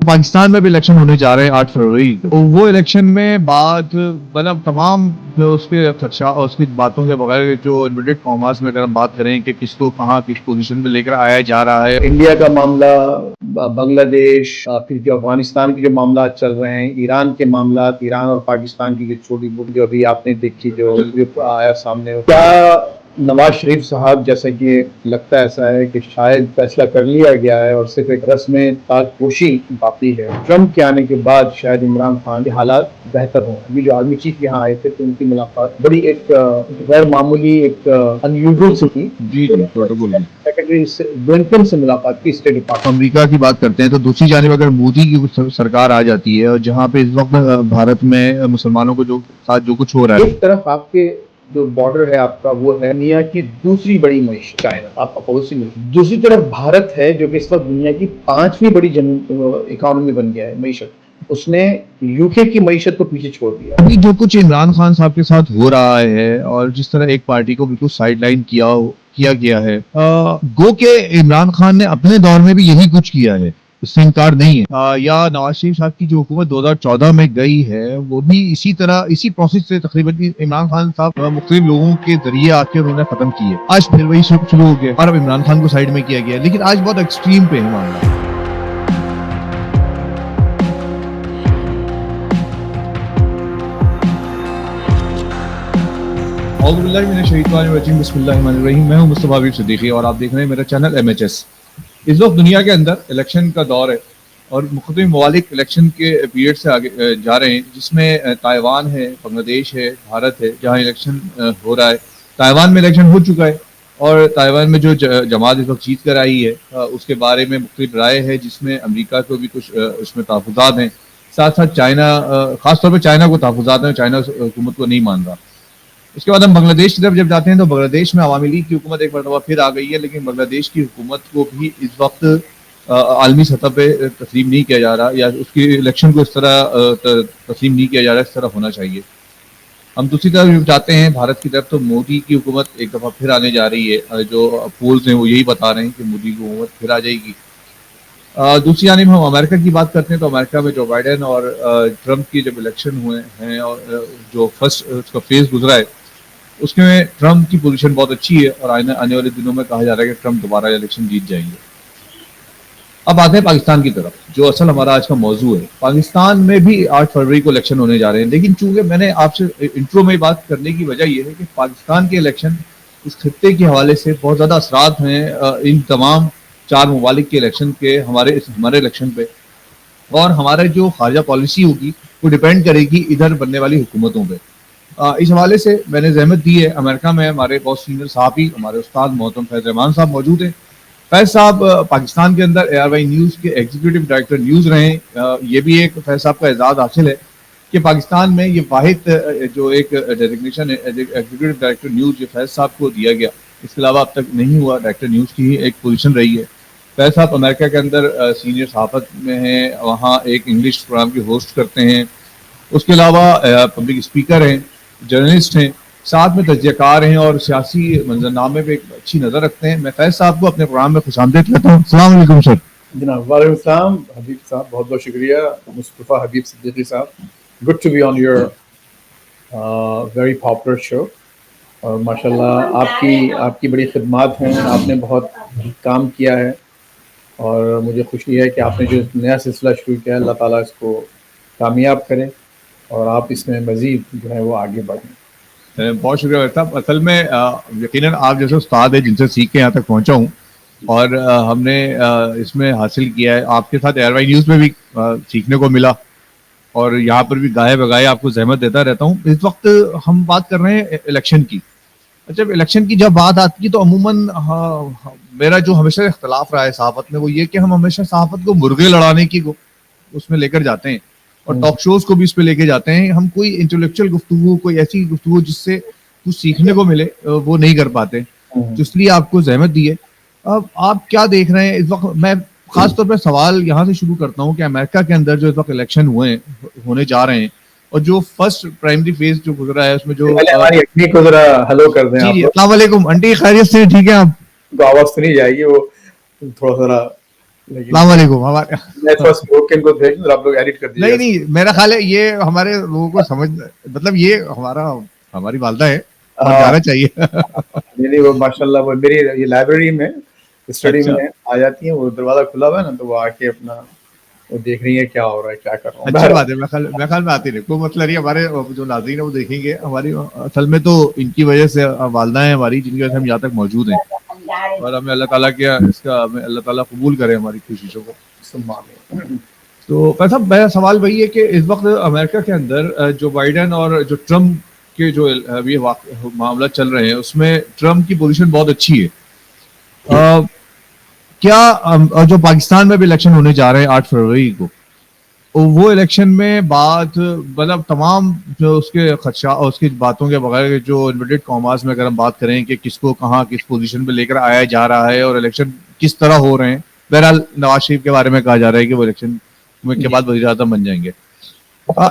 پاکستان میں بھی الیکشن ہونے جا رہے ہیں 8 فروری کو. وہ الیکشن میں بات مطلب تمام جو اس کے اس کی باتوں کے بغیر جو انورٹڈ کاماز میں اگر ہم بات کریں کہ کس کو کہاں کس پوزیشن پہ لے کر آیا جا رہا ہے. انڈیا کا معاملہ، بنگلہ دیش، پھر جو افغانستان کے جو معاملات چل رہے ہیں، ایران کے معاملات، ایران اور پاکستان کی جو چھوٹی موٹی جو ابھی آپ نے دیکھی جو آیا سامنے، کیا نواز شریف صاحب جیسا کہ لگتا ہے ایسا ہے کہ شاید فیصلہ کر لیا گیا ہے اور صرف ایک رسم تاج پوشی باقی ہے. ٹرمپ کے آنے کے بعد شاید عمران خان کے حالات بہتر ہوں. ابھی جو آرمی چیف یہاں آئے تھے تو ان کی ملاقات بڑی ایک غیر معمولی ایک انیوزل سی تھی. جی پروٹوکول سیکرٹری بلنکن سے ملاقات کی اسٹیٹ ڈپارٹمنٹ. امریکہ کی بات کرتے ہیں تو دوسری جانب اگر مودی کی سرکار آ جاتی ہے اور جہاں پہ اس وقت بھارت میں مسلمانوں کو جو ساتھ جو کچھ ہو رہا ہے، ایک طرف آپ کے جو بارڈر ہے آپ کا وہ ہے دنیا کی دوسری بڑی معیشت چائنا، آپ اپوزنگ میں. دوسری طرف بھارت ہے جو کہ اس وقت دنیا کی 5ویں بڑی اکانومی بن گیا ہے معیشت. اس نے یو کے کی معیشت کو پیچھے چھوڑ دیا. ابھی جو کچھ عمران خان صاحب کے ساتھ ہو رہا ہے اور جس طرح ایک پارٹی کو بالکل سائڈ لائن کیا گیا ہے، گو کہ عمران خان نے اپنے دور میں بھی یہی کچھ کیا ہے، اس سے انکار نہیں ہے. یا نواز شریف صاحب کی جو حکومت 2014 میں گئی ہے وہ بھی اسی طرح اسی پروسیس سے تقریباً عمران خان صاحب مختلف لوگوں کے ذریعے آ کے انہوں نے ختم کی ہے. آج پھر وہی شروع ہو گیا اور اب عمران خان کو سائڈ میں کیا گیا، لیکن آج بہت ایکسٹریم پہ ہے معاملہ. اعوذ باللہ من الشیطان الرجیم، بسم اللہ الرحمن الرحیم. میں ہوں مصطفیٰ حبیب صدیقی اور آپ دیکھ رہے ہیں میرا چینل MHS. اس وقت دنیا کے اندر الیکشن کا دور ہے اور مختلف ممالک الیکشن کے پیریڈ سے آگے جا رہے ہیں، جس میں تائیوان ہے، بنگلہ دیش ہے، بھارت ہے، جہاں الیکشن ہو رہا ہے. تائیوان میں الیکشن ہو چکا ہے اور تائیوان میں جو جماعت اس وقت جیت کر آئی ہے اس کے بارے میں مختلف رائے ہے، جس میں امریکہ کو بھی کچھ اس میں تحفظات ہیں، ساتھ ساتھ چائنا، خاص طور پہ چائنا کو تحفظات ہیں، چائنا حکومت کو نہیں مان رہا. اس کے بعد ہم بنگلہ دیش کی طرف جب جاتے ہیں تو بنگلہ دیش میں عوامی لیگ کی حکومت ایک مرتبہ پھر آ گئی ہے، لیکن بنگلہ دیش کی حکومت کو بھی اس وقت عالمی سطح پہ تسلیم نہیں کیا جا رہا، یا اس کی الیکشن کو اس طرح تسلیم نہیں کیا جا رہا اس طرح ہونا چاہیے. ہم دوسری طرف جاتے ہیں بھارت کی طرف تو مودی کی حکومت ایک دفعہ پھر آنے جا رہی ہے. جو پولز ہیں وہ یہی بتا رہے ہیں کہ مودی کی حکومت پھر آ جائے گی. دوسری جانب ہم امریکہ کی بات کرتے ہیں تو امریکہ میں جو بائیڈن اور ٹرمپ کی جب الیکشن ہوئے ہیں اور جو فرسٹ اس کا فیز گزرا ہے اس میں ٹرمپ کی پوزیشن بہت اچھی ہے اور آنے والے دنوں میں کہا جا رہا ہے کہ ٹرمپ دوبارہ الیکشن جیت جائیں گے. اب آتے ہیں پاکستان کی طرف جو اصل ہمارا آج کا موضوع ہے. پاکستان میں بھی 8 فروری کو الیکشن ہونے جا رہے ہیں، لیکن چونکہ میں نے آپ سے انٹرو میں بات کرنے کی وجہ یہ ہے کہ پاکستان کے الیکشن اس خطے کے حوالے سے بہت زیادہ اثرات ہیں ان تمام 4 ممالک کے الیکشن کے ہمارے الیکشن پہ، اور ہمارے جو خارجہ پالیسی ہوگی وہ ڈیپینڈ کرے گی ادھر بننے والی حکومتوں پہ. اس حوالے سے میں نے زحمت دی ہے. امریکہ میں ہمارے بہت سینئر صحافی ہمارے استاد محترم فیض رحمان صاحب موجود ہیں. فیض صاحب پاکستان کے اندر ARY نیوز کے ایگزیکٹو ڈائریکٹر نیوز رہے ہیں. یہ بھی ایک فیض صاحب کا اعزاز حاصل ہے کہ پاکستان میں یہ واحد جو ایک ڈیزگنیشن ہے ایگزیکٹو ڈائریکٹر نیوز جو فیض صاحب کو دیا گیا، اس کے علاوہ اب تک نہیں ہوا. ڈائریکٹر نیوز کی ہی ایک پوزیشن رہی ہے. فیض صاحب امریکہ کے اندر سینئر صحافت میں ہیں، وہاں ایک انگلش پروگرام کی ہوسٹ کرتے ہیں. اس کے علاوہ پبلک اسپیکر ہیں، جرنلسٹ ہیں، ساتھ میں تجزیہ کار ہیں اور سیاسی منظرنامے پہ ایک اچھی نظر رکھتے ہیں. میں فیض صاحب کو اپنے پروگرام میں خوش آمدید کہتا ہوں. السلام علیکم سر. جناب وعلیکم السلام حبیب صاحب، بہت بہت شکریہ. مصطفیٰ Habib Siddiqui Sahib, good to be on your very popular show. اور ماشاءاللہ آپ کی بڑی خدمات ہیں، آپ نے بہت کام کیا ہے اور مجھے خوشی ہے کہ آپ نے جو نیا سلسلہ شروع کیا ہے اللہ تعالیٰ اس کو کامیاب کرے اور آپ اس میں مزید جو ہے وہ آگے بڑھیں. بہت شکریہ صاحب. اصل میں یقیناً آپ جیسے استاد ہیں جن سے سیکھ کے یہاں تک پہنچا ہوں اور ہم نے اس میں حاصل کیا ہے. آپ کے ساتھ ARY نیوز میں بھی سیکھنے کو ملا اور یہاں پر بھی گاہے بگائے آپ کو زحمت دیتا رہتا ہوں. اس وقت ہم بات کر رہے ہیں الیکشن کی. جب الیکشن کی جب بات آتی ہے تو عموماً میرا جو ہمیشہ اختلاف رہا ہے صحافت میں وہ یہ کہ ہم ہمیشہ صحافت کو مرغے لڑانے کی اس میں لے کر جاتے ہیں اور ٹاک شوز کو بھی اس پہ لے کے جاتے ہیں. ہم کوئی انٹلیکچوئل گفتگو، کوئی ایسی گفتگو جس سے کچھ سیکھنے کو ملے وہ نہیں کر پاتے، تو اس لیے آپ کو زحمت دی ہے. اب آپ کیا دیکھ رہے ہیں اس وقت؟ میں خاص طور پہ سوال یہاں سے شروع کرتا ہوں کہ امریکہ کے اندر جو اس وقت الیکشن ہونے جا رہے ہیں اور جو فرسٹ پرائمری فیز جو گزرا ہے اس میں جو ہماری اپنی کو ذرا ہلو کر دیں. جی السلام علیکم. انٹی خیریت سے؟ ٹھیک ہے آپ؟ آواز تو نہیں جائے گی، وہ تھوڑا السلام علیکم. ہمارے میں تھوڑا سا روک کے ان کو بھیج دوں, آپ لوگ ایڈٹ کر دیجیے. نہیں میرا خیال ہے یہ ہمارے لوگوں کو سمجھ, مطلب یہ ہماری والدہ ہے اور جانا چاہیے. نہیں وہ ماشاء اللہ وہ میری یہ لائبریری میں اسٹڈی اچھا میں آ جاتی ہیں, وہ دروازہ کھلا ہوا ہے نا تو وہ آ کے اپنا وہ دیکھ رہی ہے کیا ہو رہا ہے کیا کر رہا ہوں. اچھی بات ہے. میں خیال میں آتی رہے, کوئی مسئلہ نہیں. ہمارے جو ناظرین ہیں وہ دیکھیں گے. ہماری اصل میں تو ان کی وجہ سے والدہ ہیں ہماری, جن کی وجہ سے ہم یہاں تک موجود ہیں, اور ہمیں اللہ تعالیٰ کیا اس کا ہمیں اللہ تعالیٰ قبول کرے ہماری کوششوں کو. تو صاحب میرا سوال وہی ہے کہ اس وقت امریکہ کے اندر جو بائیڈن اور جو ٹرمپ کے جو ابھی معاملات چل رہے ہیں, اس میں ٹرمپ کی پوزیشن بہت اچھی ہے. کیا جو پاکستان میں بھی الیکشن ہونے جا رہے ہیں 8 فروری کو, وہ الیکشن میں بات مطلب تمام جو اس کے خدشات اور اس کی باتوں کے بغیر جو انورٹڈ کاماز میں اگر ہم بات کریں کہ کس کو کہاں کس پوزیشن پہ لے کر آیا جا رہا ہے اور الیکشن کس طرح ہو رہے ہیں, بہرحال نواز شریف کے بارے میں کہا جا رہا ہے کہ وہ الیکشن کے بعد وزیر اعظم بن جائیں گے.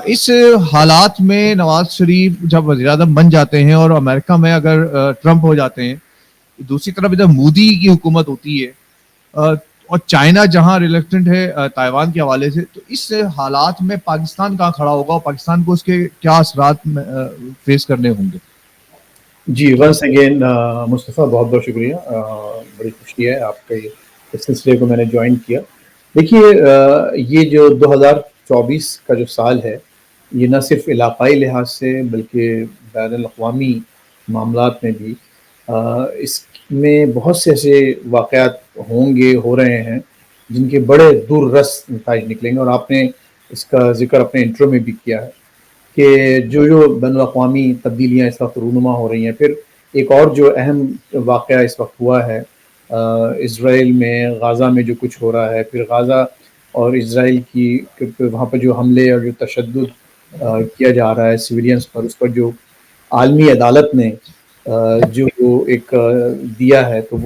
اس حالات میں نواز شریف جب وزیر اعظم بن جاتے ہیں اور امریکہ میں اگر ٹرمپ ہو جاتے ہیں, دوسری طرف ادھر مودی کی حکومت ہوتی ہے, اور چائنا جہاں ریلیکٹنٹ ہے تائیوان کے حوالے سے, تو اس حالات میں پاکستان کہاں کھڑا ہوگا اور پاکستان کو اس کے کیا اثرات فیس کرنے ہوں گے؟ جی ونس اگین مصطفیٰ بہت بہت شکریہ, بڑی خوشی ہے آپ کے اس سلسلے کو میں نے جوائن کیا. دیکھیے یہ جو 2024 کا جو سال ہے یہ نہ صرف علاقائی لحاظ سے بلکہ بین الاقوامی معاملات میں بھی اس میں بہت سے ایسے واقعات ہوں گے, ہو رہے ہیں جن کے بڑے دور رس نتائج نکلیں گے. اور آپ نے اس کا ذکر اپنے انٹرو میں بھی کیا ہے کہ جو بین الاقوامی تبدیلیاں اس وقت رونما ہو رہی ہیں. پھر ایک اور جو اہم واقعہ اس وقت ہوا ہے اسرائیل میں غازہ میں جو کچھ ہو رہا ہے, پھر غازہ اور اسرائیل کی وہاں پر جو حملے اور جو تشدد کیا جا رہا ہے سویلینز پر, اس پر جو عالمی عدالت نے جو ایک دیا ہے, تو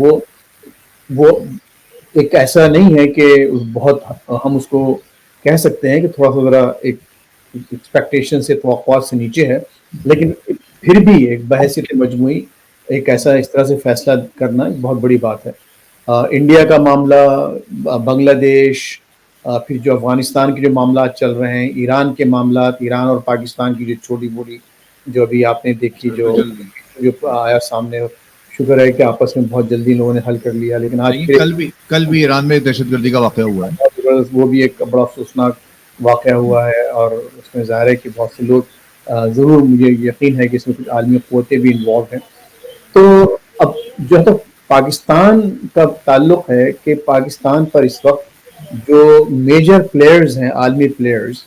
وہ ایک ایسا نہیں ہے کہ بہت ہم اس کو کہہ سکتے ہیں کہ تھوڑا سا ذرا ایک ایکسپیکٹیشن سے توقعات سے نیچے ہے, لیکن پھر بھی ایک بحیثیت مجموعی ایک ایسا اس طرح سے فیصلہ کرنا ایک بہت بڑی بات ہے. انڈیا کا معاملہ, بنگلہ دیش, پھر جو افغانستان کے جو معاملات چل رہے ہیں, ایران کے معاملات, ایران اور پاکستان کی جو چھوٹی موٹی جو ابھی آپ نے دیکھی جو آیا سامنے, شکر ہے کہ آپس میں بہت جلدی لوگوں نے حل کر لیا. لیکن آج کل بھی ایران میں دہشت گردی کا واقعہ ہوا ہے, وہ بھی ایک بڑا افسوسناک واقعہ ہوا ہے, اور اس میں ظاہر ہے کہ بہت سے لوگ ضرور, مجھے یقین ہے کہ اس میں کچھ عالمی قوتیں بھی انوالو ہیں. تو اب جو ہے تو پاکستان کا تعلق ہے کہ پاکستان پر اس وقت جو میجر پلیئرز ہیں, عالمی پلیئرز,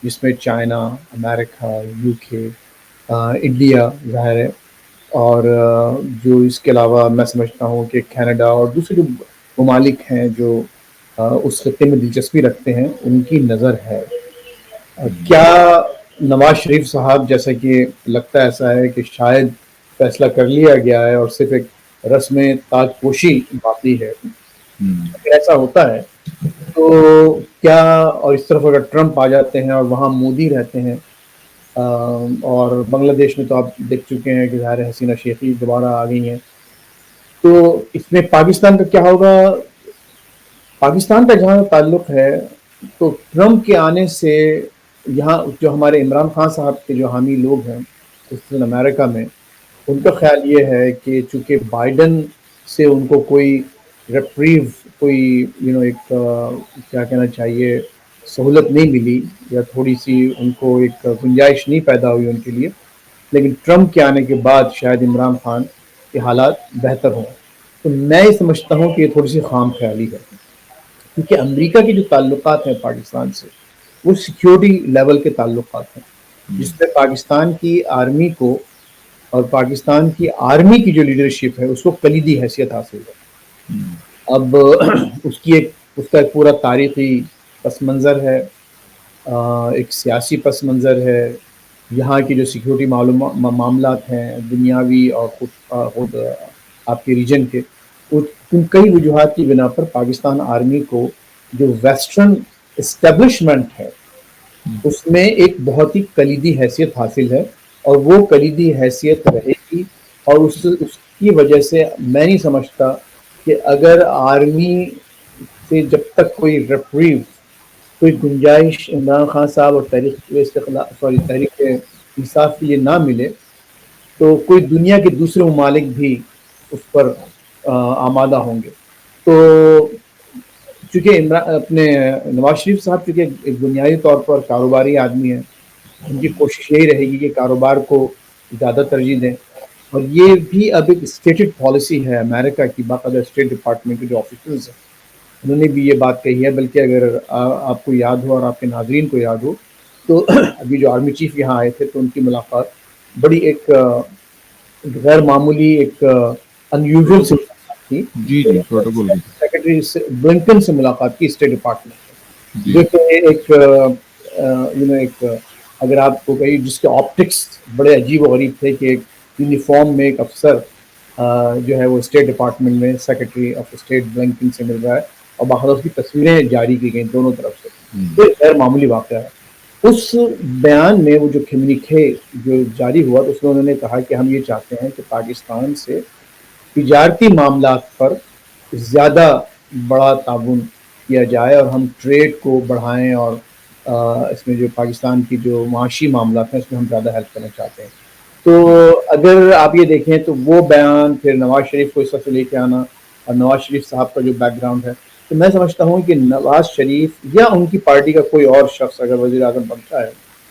جس میں چائنا, امریکہ, یو کے, انڈیا ظاہر ہے, اور جو اس کے علاوہ میں سمجھتا ہوں کہ کینیڈا اور دوسرے جو ممالک ہیں جو اس خطے میں دلچسپی رکھتے ہیں, ان کی نظر ہے. کیا نواز شریف صاحب, جیسا کہ لگتا ایسا ہے کہ شاید فیصلہ کر لیا گیا ہے اور صرف ایک رسم تاج پوشی باقی ہے, اگر ایسا ہوتا ہے تو کیا, اور اس طرف اگر ٹرمپ آ جاتے ہیں اور وہاں مودی رہتے ہیں, اور بنگلہ دیش میں تو آپ دیکھ چکے ہیں کہ ظاہر حسینہ شیخی دوبارہ آ گئی ہیں, تو اس میں پاکستان کا کیا ہوگا؟ پاکستان کا جہاں تعلق ہے تو ٹرمپ کے آنے سے یہاں جو ہمارے عمران خان صاحب کے جو حامی لوگ ہیں خصوصاً امریکہ میں, ان کا خیال یہ ہے کہ چونکہ بائیڈن سے ان کو کوئی ریپریو, کوئی ایک کیا کہنا چاہیے سہولت نہیں ملی, یا تھوڑی سی ان کو ایک گنجائش نہیں پیدا ہوئی ان کے لیے, لیکن ٹرمپ کے آنے کے بعد شاید عمران خان کے حالات بہتر ہوں. تو میں یہ سمجھتا ہوں کہ یہ تھوڑی سی خام خیالی ہے, کیونکہ امریکہ کے جو تعلقات ہیں پاکستان سے وہ سیکیورٹی لیول کے تعلقات ہیں, جس میں پاکستان کی آرمی کو اور پاکستان کی آرمی کی جو لیڈرشپ ہے اس کو کلیدی حیثیت حاصل ہے. اب اس کا ایک پورا تاریخی پس منظر ہے, ایک سیاسی پس منظر ہے, یہاں کی جو سیکیورٹی معاملات ہیں دنیاوی اور خود آپ کے ریجن کے, ان کئی وجوہات کی بنا پر پاکستان آرمی کو جو ویسٹرن اسٹیبلشمنٹ ہے اس میں ایک بہت ہی کلیدی حیثیت حاصل ہے, اور وہ کلیدی حیثیت رہے گی. اور اس کی وجہ سے میں نہیں سمجھتا کہ اگر آرمی کہ جب تک کوئی ریپریو، کوئی گنجائش عمران خان صاحب اور تحریک انصاف کے لیے نہ ملے تو کوئی دنیا کے دوسرے ممالک بھی اس پر آمادہ ہوں گے. تو چونکہ اپنے نواز شریف صاحب چونکہ ایک بنیادی طور پر کاروباری آدمی ہیں، ان کی کوشش یہی رہے گی کہ کاروبار کو زیادہ ترجیح دیں. اور یہ بھی اب ایک اسٹیٹڈ پالیسی ہے امریکہ کی، باقاعدہ اسٹیٹ ڈپارٹمنٹ کے جو آفیسرز ہیں انہوں نے بھی یہ بات کہی ہے. بلکہ اگر آپ کو یاد ہو اور آپ کے ناظرین کو یاد ہو تو ابھی جو آرمی چیف یہاں آئے تھے تو ان کی ملاقات بڑی ایک غیر معمولی، ایک انیوژل سے تھی. جی جی پروٹوکول کی. سیکرٹری بلنکن سے ملاقات کی اسٹیٹ ڈپارٹمنٹ جی جو کہ ایک ایک اگر آپ کو کہیں جس کے آپٹکس بڑے عجیب و غریب تھے کہ ایک یونیفارم میں ایک افسر جو ہے وہ اسٹیٹ ڈپارٹمنٹ میں سیکرٹری آف اسٹیٹ بلنکن سے مل رہا ہے اور باقاعدہ اس کی تصویریں جاری کی گئیں دونوں طرف سے. تو غیر معمولی واقعہ ہے. اس بیان میں وہ جو کمیونیکے جو جاری ہوا تو اس میں انہوں نے کہا کہ ہم یہ چاہتے ہیں کہ پاکستان سے تجارتی معاملات پر زیادہ بڑا تعاون کیا جائے اور ہم ٹریڈ کو بڑھائیں اور اس میں جو پاکستان کی جو معاشی معاملات ہیں اس میں ہم زیادہ ہیلپ کرنا چاہتے ہیں. تو اگر آپ یہ دیکھیں تو وہ بیان پھر نواز شریف کو اس وقت لے کے آنا اور نواز شریف صاحب کا جو بیک گراؤنڈ ہے تو میں سمجھتا ہوں کہ نواز شریف یا ان کی پارٹی کا کوئی اور شخص اگر وزیر اعظم بنتا ہے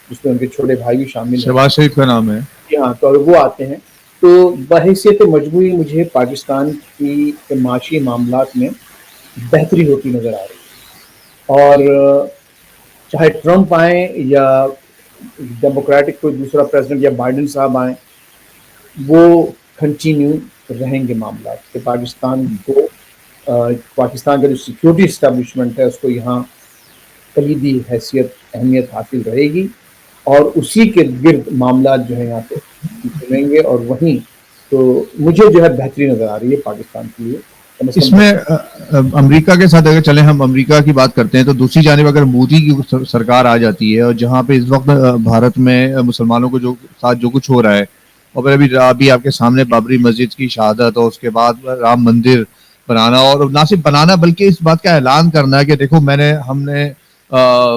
جس میں ان کے چھوٹے بھائی بھی شامل ہیں، شہباز شریف کا نام ہے. ہاں، تو اگر وہ آتے ہیں تو بحیثیت مجموعی مجھے پاکستان کی معاشی معاملات میں بہتری ہوتی نظر آ رہی ہے. اور چاہے ٹرمپ آئیں یا ڈیموکریٹک کوئی دوسرا پریزیڈنٹ یا بائیڈن صاحب آئیں وہ کنٹینیو رہیں گے معاملات کہ پاکستان کو پاکستان کا جو سیکیورٹی اسٹیبلشمنٹ ہے اس کو یہاں کلیدی حیثیت اہمیت حاصل رہے گی اور اسی کے گرد معاملات جو ہے یہاں پہ چلیں گے. اور وہیں تو مجھے جو ہے بہتری نظر آ رہی ہے پاکستان کے لیے. اس میں امریکہ کے ساتھ اگر چلیں ہم امریکہ کی بات کرتے ہیں تو دوسری جانب اگر مودی کی سرکار آ جاتی ہے اور جہاں پہ اس وقت بھارت میں مسلمانوں کو جو ساتھ جو کچھ ہو رہا ہے اور پھر ابھی آپ کے سامنے بابری مسجد کی شہادت اور اس کے بعد رام مندر بنانا اور نہ صرف بنانا بلکہ اس بات کا اعلان کرنا ہے کہ دیکھو ہم نے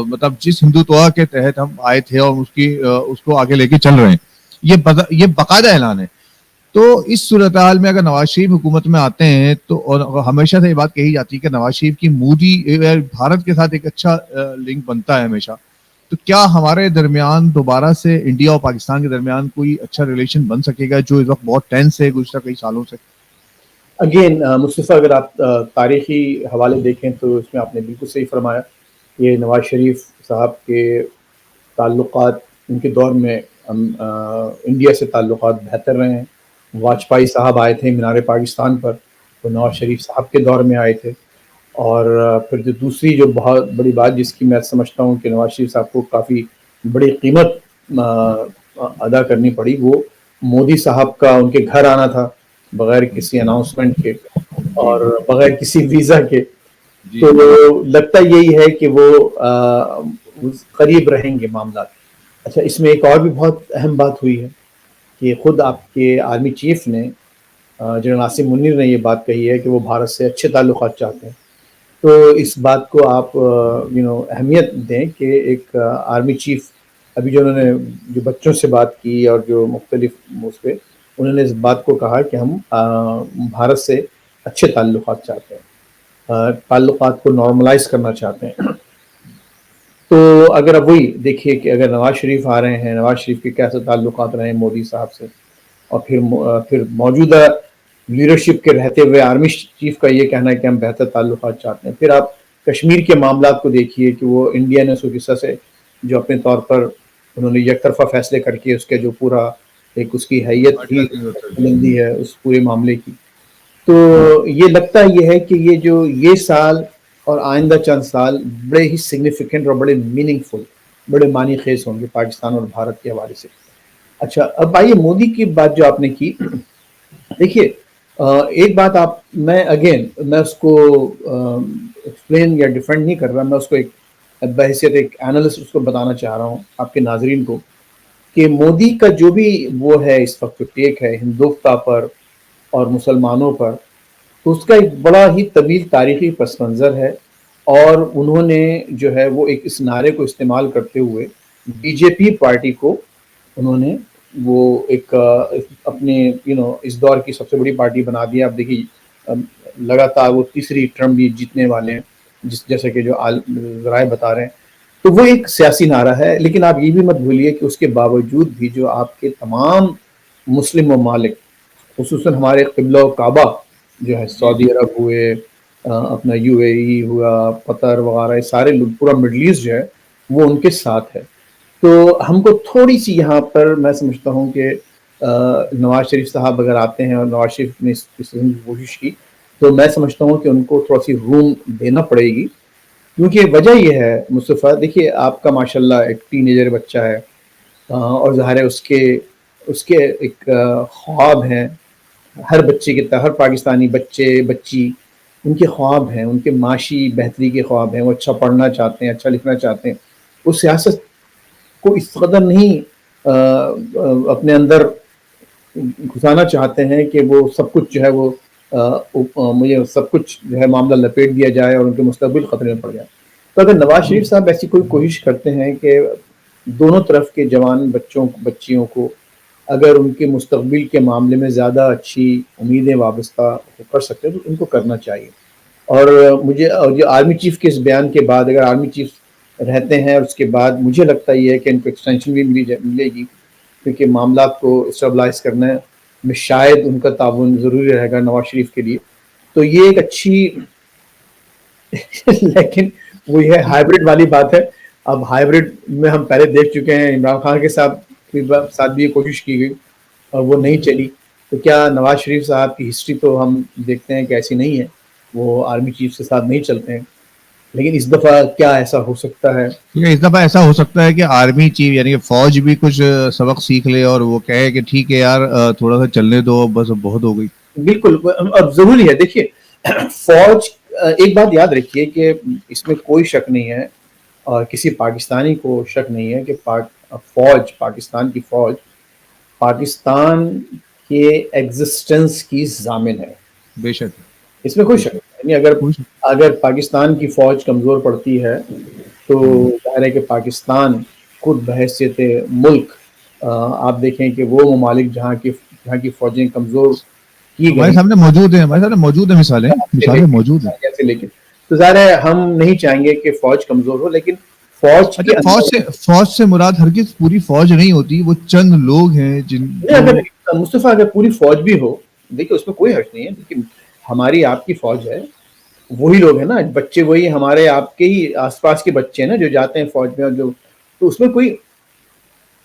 مطلب جس ہندوتوا کے تحت ہم آئے تھے اور اس کو آگے لے کے چل رہے ہیں، یہ باقاعدہ اعلان ہے. تو اس صورتحال میں اگر نواز شریف حکومت میں آتے ہیں تو اور ہمیشہ سے یہ بات کہی جاتی ہے کہ نواز شریف کی مودی بھارت کے ساتھ ایک اچھا لنک بنتا ہے ہمیشہ، تو کیا ہمارے درمیان دوبارہ سے انڈیا اور پاکستان کے درمیان کوئی اچھا ریلیشن بن سکے گا جو اس وقت بہت ٹینس ہے گزشتہ کئی سالوں سے؟ اگین مصطفیٰ اگر آپ تاریخی حوالے دیکھیں تو اس میں آپ نے بالکل صحیح فرمایا. یہ نواز شریف صاحب کے تعلقات ان کے دور میں انڈیا سے تعلقات بہتر رہے ہیں. واجپئی صاحب آئے تھے مینار پاکستان پر تو نواز شریف صاحب کے دور میں آئے تھے. اور پھر جو دوسری جو بہت بڑی بات جس کی میں سمجھتا ہوں کہ نواز شریف صاحب کو کافی بڑی قیمت ادا کرنی پڑی وہ مودی صاحب کا ان کے گھر آنا تھا بغیر کسی اناؤنسمنٹ کے اور بغیر کسی ویزا کے. تو لگتا یہی ہے کہ وہ قریب رہیں گے معاملات. اچھا اس میں ایک اور بھی بہت اہم بات ہوئی ہے کہ خود آپ کے آرمی چیف نے جنرل عاصم منیر نے یہ بات کہی ہے کہ وہ بھارت سے اچھے تعلقات چاہتے ہیں. تو اس بات کو آپ اہمیت دیں کہ ایک آرمی چیف ابھی جو انہوں نے جو بچوں سے بات کی اور جو مختلف اس پہ انہوں نے اس بات کو کہا کہ ہم بھارت سے اچھے تعلقات چاہتے ہیں، تعلقات کو نارملائز کرنا چاہتے ہیں. تو اگر اب وہی دیکھیے کہ اگر نواز شریف آ رہے ہیں، نواز شریف کے کیسے تعلقات رہے ہیں مودی صاحب سے اور پھر موجودہ لیڈرشپ کے رہتے ہوئے آرمی چیف کا یہ کہنا ہے کہ ہم بہتر تعلقات چاہتے ہیں. پھر آپ کشمیر کے معاملات کو دیکھیے کہ وہ انڈیا نے سوکسا سے جو اپنے طور پر انہوں نے یک طرفہ فیصلے کر کے اس کے جو پورا ایک اس کی حیت ہی بلندی ہے اس پورے معاملے کی. تو یہ لگتا یہ ہے کہ یہ سال اور آئندہ چند سال بڑے ہی سگنیفیکنٹ اور بڑے میننگ فل بڑے معنی خیز ہوں گے پاکستان اور بھارت کے حوالے سے. اچھا اب آئیے مودی کی بات جو آپ نے کی. دیکھیے ایک بات میں اس کو ایکسپلین یا ڈیفینڈ نہیں کر رہا، میں اس کو ایک بحیثیت ایک اینالسٹ اس کو بتانا چاہ رہا ہوں آپ کے ناظرین کو کہ مودی کا جو بھی وہ ہے اس وقت جو ٹیک ہے ہندوتوا پر اور مسلمانوں پر تو اس کا ایک بڑا ہی طویل تاریخی پس منظر ہے. اور انہوں نے جو ہے وہ ایک اس نعرے کو استعمال کرتے ہوئے بی جے پی پارٹی کو انہوں نے وہ ایک اپنے اس دور کی سب سے بڑی پارٹی بنا دیا. اب دیکھیے لگاتار وہ تیسری ٹرم بھی جیتنے والے ہیں جیسے کہ جو ذرائع بتا رہے ہیں. تو وہ ایک سیاسی نعرہ ہے, لیکن آپ یہ بھی مت بھولیے کہ اس کے باوجود بھی جو آپ کے تمام مسلم ممالک خصوصاً ہمارے قبلہ و کعبہ جو ہے جی سعودی عرب ہوئے, اپنا یو اے ای ہوا, قطر وغیرہ, سارے پورا مڈل ایسٹ جو ہے وہ ان کے ساتھ ہے. تو ہم کو تھوڑی سی یہاں پر میں سمجھتا ہوں کہ نواز شریف صاحب اگر آتے ہیں اور نواز شریف نے اس قسم کی کوشش کی تو میں سمجھتا ہوں کہ ان کو تھوڑا سی روم دینا پڑے گی, کیونکہ وجہ یہ ہے مصطفیٰ, دیکھیے آپ کا ماشاءاللہ ایک ٹین ایجر بچہ ہے, اور ظاہر ہے اس کے ایک خواب ہیں ہر بچے کے, ہر پاکستانی بچے بچی ان کے خواب ہیں, ان کے معاشی بہتری کے خواب ہیں, وہ اچھا پڑھنا چاہتے ہیں, اچھا لکھنا چاہتے ہیں. وہ سیاست کو اس قدر نہیں اپنے اندر گھسانا چاہتے ہیں کہ وہ سب کچھ جو ہے وہ مجھے سب کچھ جو ہے معاملہ لپیٹ دیا جائے اور ان کے مستقبل خطرے میں پڑ جائے. تو اگر نواز شریف صاحب ایسی کوئی کوشش کرتے ہیں کہ دونوں طرف کے جوان بچیوں کو اگر ان کے مستقبل کے معاملے میں زیادہ اچھی امیدیں وابستہ کر سکتے ہیں تو ان کو کرنا چاہیے. اور مجھے جو آرمی چیف کے اس بیان کے بعد اگر آرمی چیف رہتے ہیں اور اس کے بعد مجھے لگتا یہ ہے کہ ان کو ایکسٹینشن بھی ملے گی, کیونکہ معاملات کو اسٹیبلائز کرنے میں شاید ان کا تعاون ضروری رہے گا نواز شریف کے لیے. تو یہ ایک اچھی لیکن وہ یہ ہائیبرڈ والی بات ہے. اب ہائیبرڈ میں ہم پہلے دیکھ چکے ہیں, عمران خان کے ساتھ بھی یہ کوشش کی گئی اور وہ نہیں چلی. تو کیا نواز شریف صاحب کی ہسٹری تو ہم دیکھتے ہیں کہ ایسی نہیں ہے, وہ آرمی چیف کے ساتھ نہیں چلتے ہیں, لیکن اس دفعہ کیا ایسا ہو سکتا ہے؟ اس دفعہ ایسا ہو سکتا ہے کہ آرمی چیف یعنی کہ فوج بھی کچھ سبق سیکھ لے اور وہ کہے کہ ٹھیک ہے یار تھوڑا سا چلنے دو, بس بہت ہو گئی. بالکل, اب ضروری ہے. دیکھیے فوج, ایک بات یاد رکھیے کہ اس میں کوئی شک نہیں ہے اور کسی پاکستانی کو شک نہیں ہے کہ فوج, پاکستان کی فوج پاکستان کے ایگزسٹنس کی ضامن ہے. بے شک, اس میں کوئی شک نہیں. کوئی شک. اگر پاکستان کی فوج کمزور پڑتی ہے تو ظاہر ہے کہ پاکستان خود بحیثیت ملک, آپ دیکھیں کہ وہ ممالک جہاں کی فوجیں کمزور کی ہمارے گئی سامنے موجود ہیں مثالیں موجود ہیں. جیسے, لیکن تو ظاہر ہے ہم نہیں چاہیں گے کہ فوج کمزور ہو, لیکن فوج کے فوج سے مراد ہرگز پوری فوج نہیں ہوتی, وہ چند لوگ ہیں جن مصطفیٰ اگر پوری فوج بھی ہو, دیکھیے اس میں کوئی حرج نہیں ہے. لیکن ہماری آپ کی فوج ہے, وہی لوگ ہیں نا, بچے وہی ہمارے آپ کے ہی آس پاس کے بچے ہیں نا جو جاتے ہیں فوج میں, جو تو اس میں کوئی,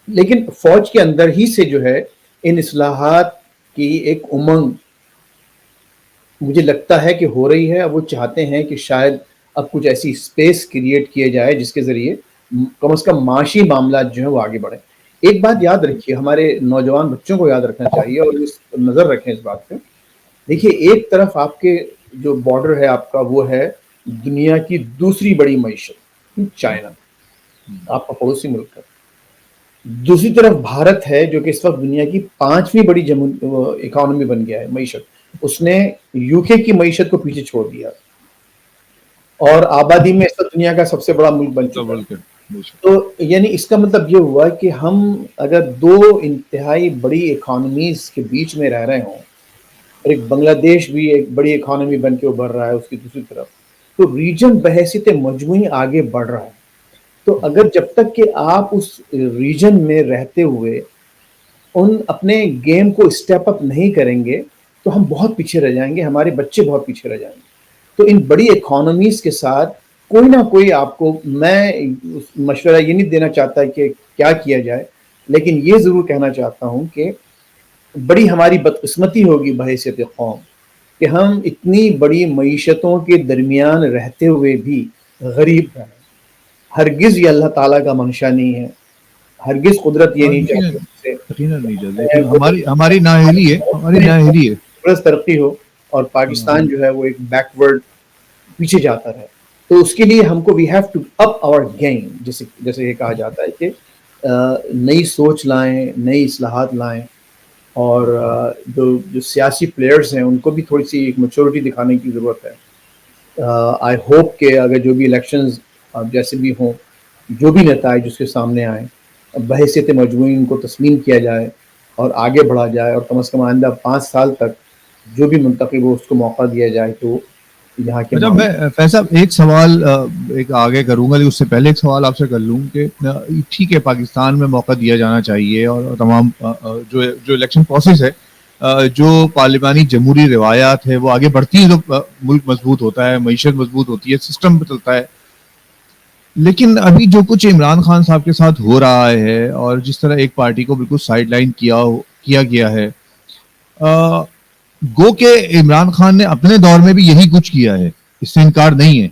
لیکن فوج کے اندر ہی سے جو ہے ان اصلاحات کی ایک امنگ مجھے لگتا ہے کہ ہو رہی ہے. وہ چاہتے ہیں کہ شاید اب کچھ ایسی اسپیس کریٹ کیے جائے جس کے ذریعے کم از کم معاشی معاملات جو ہیں وہ آگے بڑھیں. ایک بات یاد رکھیے, ہمارے نوجوان بچوں کو یاد رکھنا چاہیے اور نظر رکھیں اس بات پہ. دیکھیے ایک طرف آپ کے جو بارڈر ہے آپ کا, وہ ہے دنیا کی دوسری بڑی معیشت چائنا, آپ کا پڑوسی ملک ہے. دوسری طرف بھارت ہے جو کہ اس وقت دنیا کی 5ویں بڑی اکانومی بن گیا ہے, معیشت. اس نے یو کے کی معیشت کو پیچھے چھوڑ دیا اور آبادی میں اس وقت دنیا کا سب سے بڑا ملک بن چکا ہے. تو یعنی اس کا مطلب یہ ہوا کہ ہم اگر دو انتہائی بڑی اکانومیز کے بیچ میں رہ رہے ہوں, اور ایک بنگلہ دیش بھی ایک بڑی اکانومی بن کے ابھر رہا ہے اس کی دوسری طرف, تو ریجن بحیثیت مجموعی آگے بڑھ رہا ہے. تو اگر جب تک کہ آپ اس ریجن میں رہتے ہوئے ان اپنے گیم کو اسٹیپ اپ نہیں کریں گے تو ہم بہت پیچھے رہ جائیں گے, ہمارے بچے بہت پیچھے رہ جائیں گے. تو ان بڑی اکانومیز کے ساتھ کوئی نہ کوئی آپ کو, میں مشورہ یہ نہیں دینا چاہتا کہ کیا کیا جائے, لیکن یہ ضرور کہنا چاہتا ہوں کہ بڑی ہماری بدقسمتی ہوگی بحیثیت قوم کہ ہم اتنی بڑی معیشتوں کے درمیان رہتے ہوئے بھی غریب ہیں. ہرگز یہ اللہ تعالیٰ کا منشا نہیں ہے, ہرگز قدرت یہ نہیں چاہتی لیکن ہماری نااہلی ہے, ترقی ہو اور پاکستان جو ہے وہ ایک بیکورڈ پیچھے جاتا رہے. تو اس کے لیے ہم کو we have to up our game, جیسے یہ کہا جاتا ہے کہ نئی سوچ لائیں, نئی اصلاحات لائیں, اور جو سیاسی پلیئرز ہیں ان کو بھی تھوڑی سی ایک میچورٹی دکھانے کی ضرورت ہے. آئی ہوپ کہ اگر جو بھی الیکشنز جیسے بھی ہوں، جو بھی نتائج اس کے سامنے آئیں، بحیثیت مجموعی ان کو تسلیم کیا جائے اور آگے بڑھا جائے، اور کم از کم آئندہ 5 سال تک جو بھی منتخب ہو اس کو موقع دیا جائے تو یہاں کے اچھا، میں معاملے. فیض صاحب ایک سوال ایک آگے کروں گا، لیکن اس سے پہلے ایک سوال آپ سے کر لوں کہ ٹھیک ہے پاکستان میں موقع دیا جانا چاہیے، اور تمام جو الیکشن پروسیس ہے، جو پارلیمانی جمہوری روایات ہے وہ آگے بڑھتی ہیں تو ملک مضبوط ہوتا ہے، معیشت مضبوط ہوتی ہے، سسٹم چلتا ہے. لیکن ابھی جو کچھ عمران خان صاحب کے ساتھ ہو رہا ہے، اور جس طرح ایک پارٹی کو بالکل سائڈ لائن کیا گیا ہے، گو کہ عمران خان نے اپنے دور میں بھی یہی کچھ کیا ہے، اس سے انکار نہیں ہے.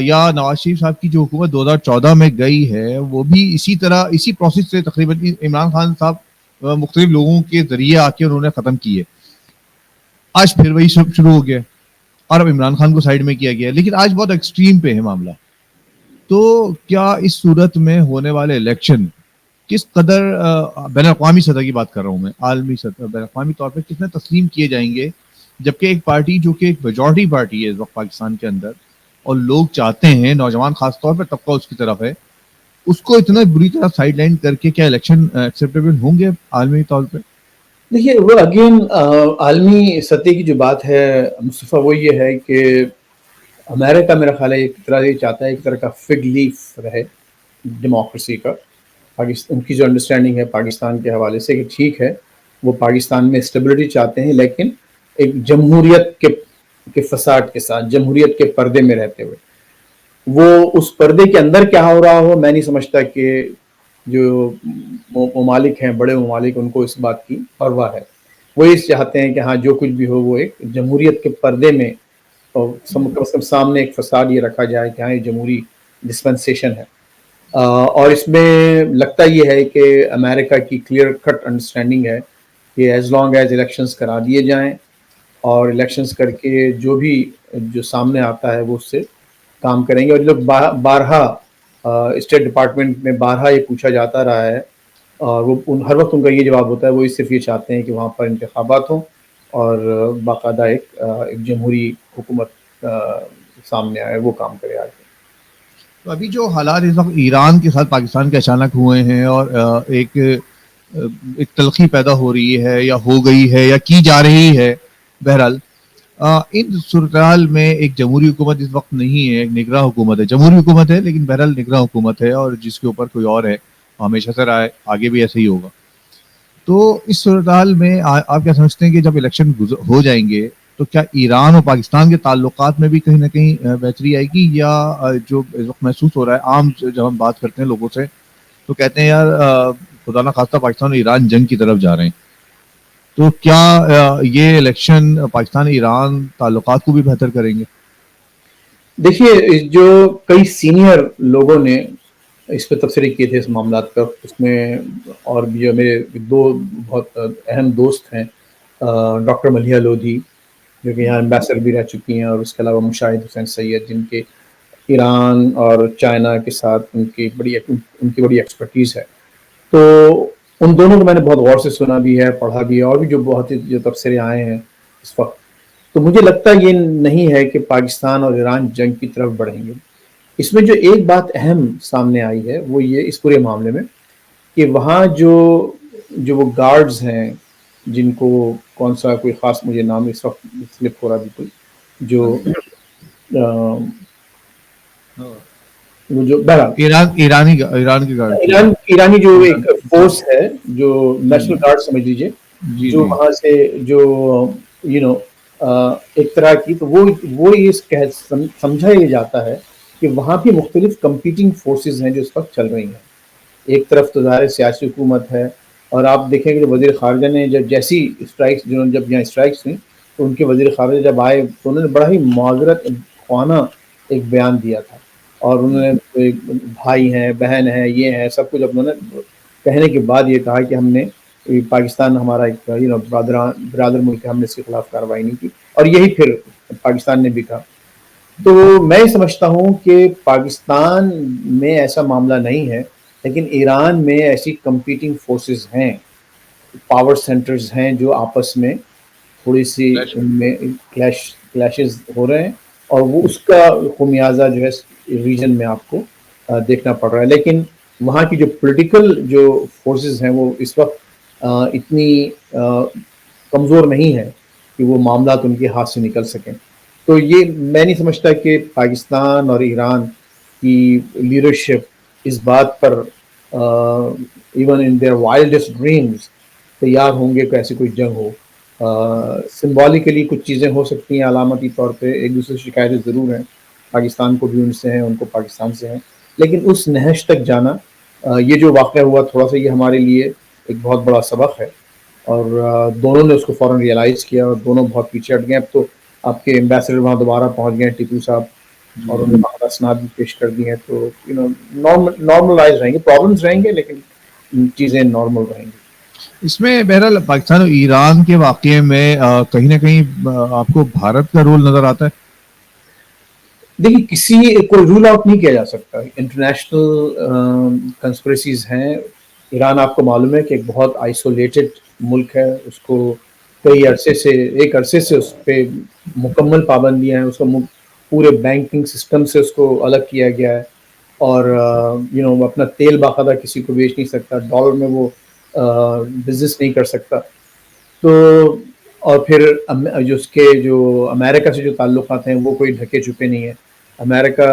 یا نواز شریف صاحب کی جو حکومت 2014 میں گئی ہے وہ بھی اسی طرح اسی پروسیس سے تقریباً عمران خان صاحب مختلف لوگوں کے ذریعے آ کے انہوں نے ختم کی ہے. آج پھر وہی سب شروع ہو گیا اور اب عمران خان کو سائڈ میں کیا گیا ہے، لیکن آج بہت ایکسٹریم پہ ہے معاملہ. تو کیا اس صورت میں ہونے والے الیکشن کس قدر بین الاقوامی سطح کی بات کر رہا ہوں میں، عالمی سطح بین الاقوامی طور پہ کتنے تسلیم کیے جائیں گے، جبکہ ایک پارٹی جو کہ ایک میجورٹی پارٹی ہے اس وقت پاکستان کے اندر، اور لوگ چاہتے ہیں، نوجوان خاص طور پہ طبقہ اس کی طرف ہے، اس کو اتنا بری طرح سائڈ لائن کر کے کیا الیکشن ایکسیپٹیبل ہوں گے عالمی طور پہ؟ دیکھیے وہ اگین عالمی سطح کی جو بات ہے مصطفیٰ، وہ یہ ہے کہ امریکہ میرا خیال ہے ایک طرح یہ چاہتا ہے ایک طرح کا فگ لیف رہے ڈیموکریسی کا. پاکستان ان کی جو انڈرسٹینڈنگ ہے پاکستان کے حوالے سے کہ ٹھیک ہے وہ پاکستان میں اسٹیبلٹی چاہتے ہیں، لیکن ایک جمہوریت کے فساد کے ساتھ، جمہوریت کے پردے میں رہتے ہوئے. وہ اس پردے کے اندر کیا ہو رہا ہو میں نہیں سمجھتا کہ جو ممالک ہیں، بڑے ممالک، ان کو اس بات کی پرواہ ہے. وہ اس چاہتے ہیں کہ ہاں جو کچھ بھی ہو وہ ایک جمہوریت کے پردے میں، اور کم از کم سامنے ایک فساد یہ رکھا جائے کہ ہاں یہ جمہوری ڈسپنسیشن ہے. اور اس میں لگتا یہ ہے کہ امریکہ کی کلیئر کٹ انڈرسٹینڈنگ ہے کہ ایز لانگ ایز الیکشنز کرا دیے جائیں، اور الیکشنز کر کے جو سامنے آتا ہے وہ اس سے کام کریں گے. اور لوگ بارہا اسٹیٹ ڈپارٹمنٹ میں بارہا یہ پوچھا جاتا رہا ہے، اور وہ ہر وقت ان کا یہ جواب ہوتا ہے، وہ صرف یہ چاہتے ہیں کہ وہاں پر انتخابات ہوں اور باقاعدہ ایک جمہوری حکومت سامنے آئے، وہ کام کرے آگے. تو ابھی جو حالات اس وقت ایران کے ساتھ پاکستان کے اچانک ہوئے ہیں، اور ایک تلخی پیدا ہو رہی ہے یا ہو گئی ہے یا کی جا رہی ہے، بہرحال ان صورتحال میں ایک جمہوری حکومت اس وقت نہیں ہے، ایک نگراں حکومت ہے، جمہوری حکومت ہے لیکن بہرحال نگراں حکومت ہے، اور جس کے اوپر کوئی اور ہے، ہمیشہ سے رہا ہے، آگے بھی ایسے ہی ہوگا. تو اس صورتحال میں آپ کیا سمجھتے ہیں کہ جب الیکشن ہو جائیں گے تو کیا ایران اور پاکستان کے تعلقات میں بھی کہیں نہ کہیں بہتری آئے گی، یا جو اس وقت محسوس ہو رہا ہے عام جب ہم بات کرتے ہیں لوگوں سے تو کہتے ہیں یار خدا نہ خواستہ پاکستان اور ایران جنگ کی طرف جا رہے ہیں، تو کیا یہ الیکشن پاکستان ایران تعلقات کو بھی بہتر کریں گے؟ دیکھیے جو کئی سینئر لوگوں نے اس پہ تبصرے کیے تھے اس معاملات کا، اس میں اور بھی جو میرے دو بہت اہم دوست ہیں، ڈاکٹر ملیحہ لودھی جو کہ یہاں امبیسڈر بھی رہ چکی ہیں، اور اس کے علاوہ مشاہد حسین سید جن کے ایران اور چائنا کے ساتھ ان کی بڑی ایکسپرٹیز ہے. تو ان دونوں کو میں نے بہت غور سے سنا بھی ہے، پڑھا بھی ہے، اور بھی جو بہت جو تبصرے آئے ہیں اس وقت. تو مجھے لگتا یہ نہیں ہے کہ پاکستان اور ایران جنگ کی طرف بڑھیں گے. اس میں جو ایک بات اہم سامنے آئی ہے وہ یہ اس پورے معاملے میں کہ وہاں جو وہ گارڈز ہیں، جن کو کون سا کوئی خاص مجھے نام اس وقت سلپ ہو رہا بالکل، جو وہ جو بہرحال ایران کی گارڈ تھی. ایرانی جو ایک فورس ہے جو نیشنل گارڈ سمجھ لیجیے، جی جو جی. وہاں سے جو ایک طرح کی، تو وہ یہ سمجھا یہ جاتا ہے کہ وہاں بھی مختلف کمپیٹنگ فورسز ہیں جو اس وقت چل رہی ہیں. ایک طرف تو ظاہر سیاسی حکومت ہے، اور آپ دیکھیں کہ وزیر خارجہ نے جیسی اسٹرائکس جب یہاں اسٹرائکس ہوئیں تو ان کے وزیر خارجہ جب آئے تو انہوں نے بڑا ہی معذرت خوانا ایک بیان دیا تھا، اور انہوں نے بھائی ہیں، بہن ہیں، یہ ہیں، سب کچھ انہوں نے کہنے کے بعد یہ کہا کہ ہم نے پاکستان ہمارا ایک برادر ملک ہے، ہم نے اس کے خلاف کارروائی نہیں کی. اور یہی پھر پاکستان نے بھی کہا. تو میں سمجھتا ہوں کہ پاکستان میں ایسا معاملہ نہیں ہے، لیکن ایران میں ایسی کمپیٹنگ فورسز ہیں، پاور سینٹرز ہیں جو آپس میں تھوڑی سی ان میں کلیشز ہو رہے ہیں، اور وہ اس کا خمیازہ جو ہے ریجن میں آپ کو دیکھنا پڑ رہا ہے. لیکن وہاں کی جو پولیٹیکل جو فورسز ہیں وہ اس وقت اتنی کمزور نہیں ہے کہ وہ معاملات ان کے ہاتھ سے نکل سکیں. تو یہ میں نہیں سمجھتا کہ پاکستان اور ایران کی لیڈرشپ اس بات پر ایون ان دیئر وائلڈسٹ ڈریمز تیار ہوں گے کہ ایسی کوئی جنگ ہو. سمبولیکلی کچھ چیزیں ہو سکتی ہیں علامتی طور پہ, ایک دوسرے سے شکایتیں ضرور ہیں, پاکستان کو بھی ان سے ہیں, ان کو پاکستان سے ہیں, لیکن اس نہج تک جانا یہ جو واقعہ ہوا تھوڑا سا یہ ہمارے لیے ایک بہت بڑا سبق ہے, اور دونوں نے اس کو فوراً ریئلائز کیا اور دونوں بہت پیچھے ہٹ گئے. اب تو آپ کے ایمبیسڈر وہاں دوبارہ پہنچ گئے ہیں, ٹیپو صاحب, اور انہوں نے وہاں اسناد بھی پیش کر دی ہیں. تو نارملائز رہیں گے, پرابلمس رہیں گے لیکن چیزیں نارمل رہیں گی. اس میں بہرحال پاکستان اور ایران کے واقعے میں کہیں نہ کہیں آپ کو بھارت کا رول نظر آتا ہے. دیکھیے کسی کو رول آؤٹ نہیں کیا جا سکتا, انٹرنیشنل کنسپریسیز ہیں. ایران آپ کو معلوم ہے کہ ایک بہت آئسولیٹڈ ملک ہے, اس کو کئی ایک عرصے سے اس پہ مکمل پابندیاں ہیں, اس کو پورے بینکنگ سسٹم سے اس کو الگ کیا گیا ہے, اور اپنا تیل باقاعدہ کسی کو بیچ نہیں سکتا, ڈالر میں وہ بزنس نہیں کر سکتا. تو اور پھر جو اس کے جو امریکہ سے جو تعلقات ہیں وہ کوئی ڈھکے چھپے نہیں ہیں. امریکہ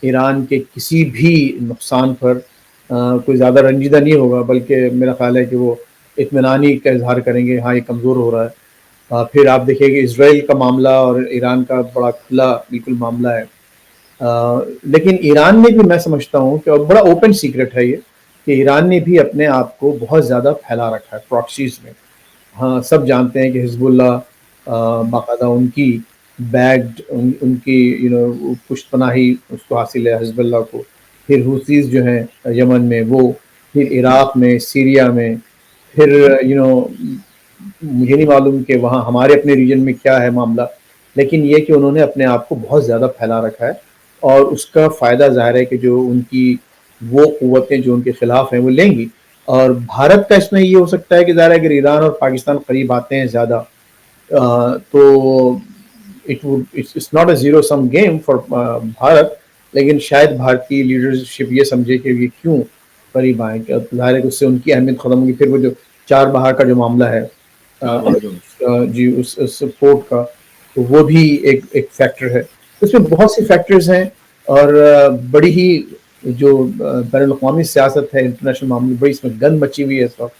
ایران کے کسی بھی نقصان پر کوئی زیادہ رنجیدہ نہیں ہوگا, بلکہ میرا خیال ہے کہ وہ اطمینانی کا اظہار کریں گے, ہاں یہ کمزور ہو رہا ہے. پھر آپ دیکھیں کہ اسرائیل کا معاملہ اور ایران کا بڑا کھلا بالکل معاملہ ہے. لیکن ایران نے بھی, میں سمجھتا ہوں کہ بڑا اوپن سیکرٹ ہے یہ, کہ ایران نے بھی اپنے آپ کو بہت زیادہ پھیلا رکھا ہے پراکسیز میں. ہاں سب جانتے ہیں کہ حزب اللہ باقاعدہ ان کی بیگڈ ان کی پشت پناہی اس کو حاصل ہے حزب اللہ کو. پھر حوثیز جو ہیں یمن میں وہ, پھر عراق میں, سیریا میں, پھر مجھے نہیں معلوم کہ وہاں ہمارے اپنے ریجن میں کیا ہے معاملہ, لیکن یہ کہ انہوں نے اپنے آپ کو بہت زیادہ پھیلا رکھا ہے, اور اس کا فائدہ ظاہر ہے کہ جو ان کی وہ قوتیں جو ان کے خلاف ہیں وہ لیں گی. اور بھارت کا اس میں یہ ہو سکتا ہے کہ ظاہر ہے اگر ایران اور پاکستان قریب آتے ہیں زیادہ تو it's not a zero sum game for Bharat, لیکن شاید بھارتی لیڈرشپ یہ سمجھے کہ یہ کیوں قریب آئیں, کہ ظاہر ہے کہ اس سے ان کی اہمیت ختم ہوگی. پھر وہ جو چار بہار کا جو معاملہ ہے جی اس پورٹ کا, تو وہ بھی ایک فیکٹر ہے. اس میں بہت سی فیکٹرز ہیں, اور بڑی ہی جو بین الاقوامی سیاست ہے, انٹرنیشنل معاملے, بڑی اس میں گند مچی ہوئی ہے اس وقت.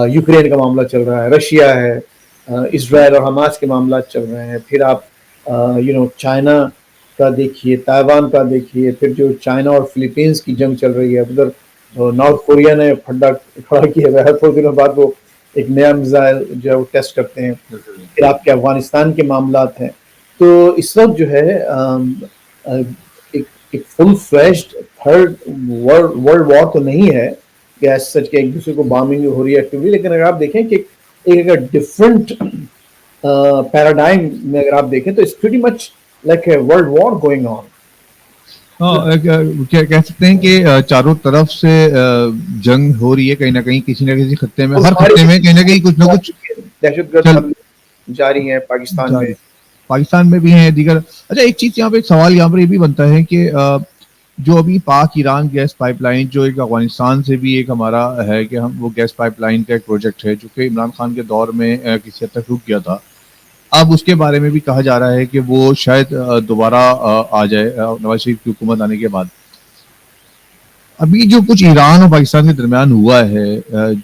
یوکرین کا معاملہ چل رہا ہے, رشیا ہے, اسرائیل اور حماس کے معاملات چل رہے ہیں. پھر آپ چائنا کا دیکھیے, تائیوان کا دیکھیے, پھر جو چائنا اور فلیپینس کی جنگ چل رہی ہے, ادھر نارتھ کوریا نے پھڈا کھڑا کیا ہوا ہے, تھوڑے دنوں بعد وہ ایک نیا میزائل جو ہے وہ ٹیسٹ کرتے ہیں. پھر آپ کے افغانستان کے معاملات ہیں. تو اس وقت جو ہے ایک فل فلیشڈ تھرڈ ورلڈ وار تو نہیں ہے کہ ایسا سچ کہ ایک دوسرے کو بامنگ ہو رہی ہے ایکٹیولی, لیکن اگر آپ دیکھیں کہ ایک ڈفرنٹ پیراڈائم میں اگر آپ دیکھیں تو it's pretty much like a world war going on. کیا کہہ سکتے ہیں کہ چاروں طرف سے جنگ ہو رہی ہے کہیں نہ کہیں, کسی نہ کسی خطے میں, ہر خطے میں کہیں نہ کہیں کچھ نہ کچھ دہشت گرد حملے جاری ہیں پاکستان میں, پاکستان میں بھی ہیں دیگر. اچھا ایک چیز یہاں پہ, ایک سوال یہاں پر یہ بھی بنتا ہے کہ جو ابھی پاک ایران گیس پائپ لائن جو ایک افغانستان سے بھی ایک ہمارا ہے کہ ہم وہ گیس پائپ لائن کا ایک پروجیکٹ ہے جو کہ عمران خان کے دور میں کسی حد تک رک گیا تھا, اب اس کے بارے میں بھی کہا جا رہا ہے کہ وہ شاید دوبارہ آ جائے نواز شریف کی حکومت آنے کے بعد. ابھی جو کچھ ایران اور پاکستان کے درمیان ہوا ہے,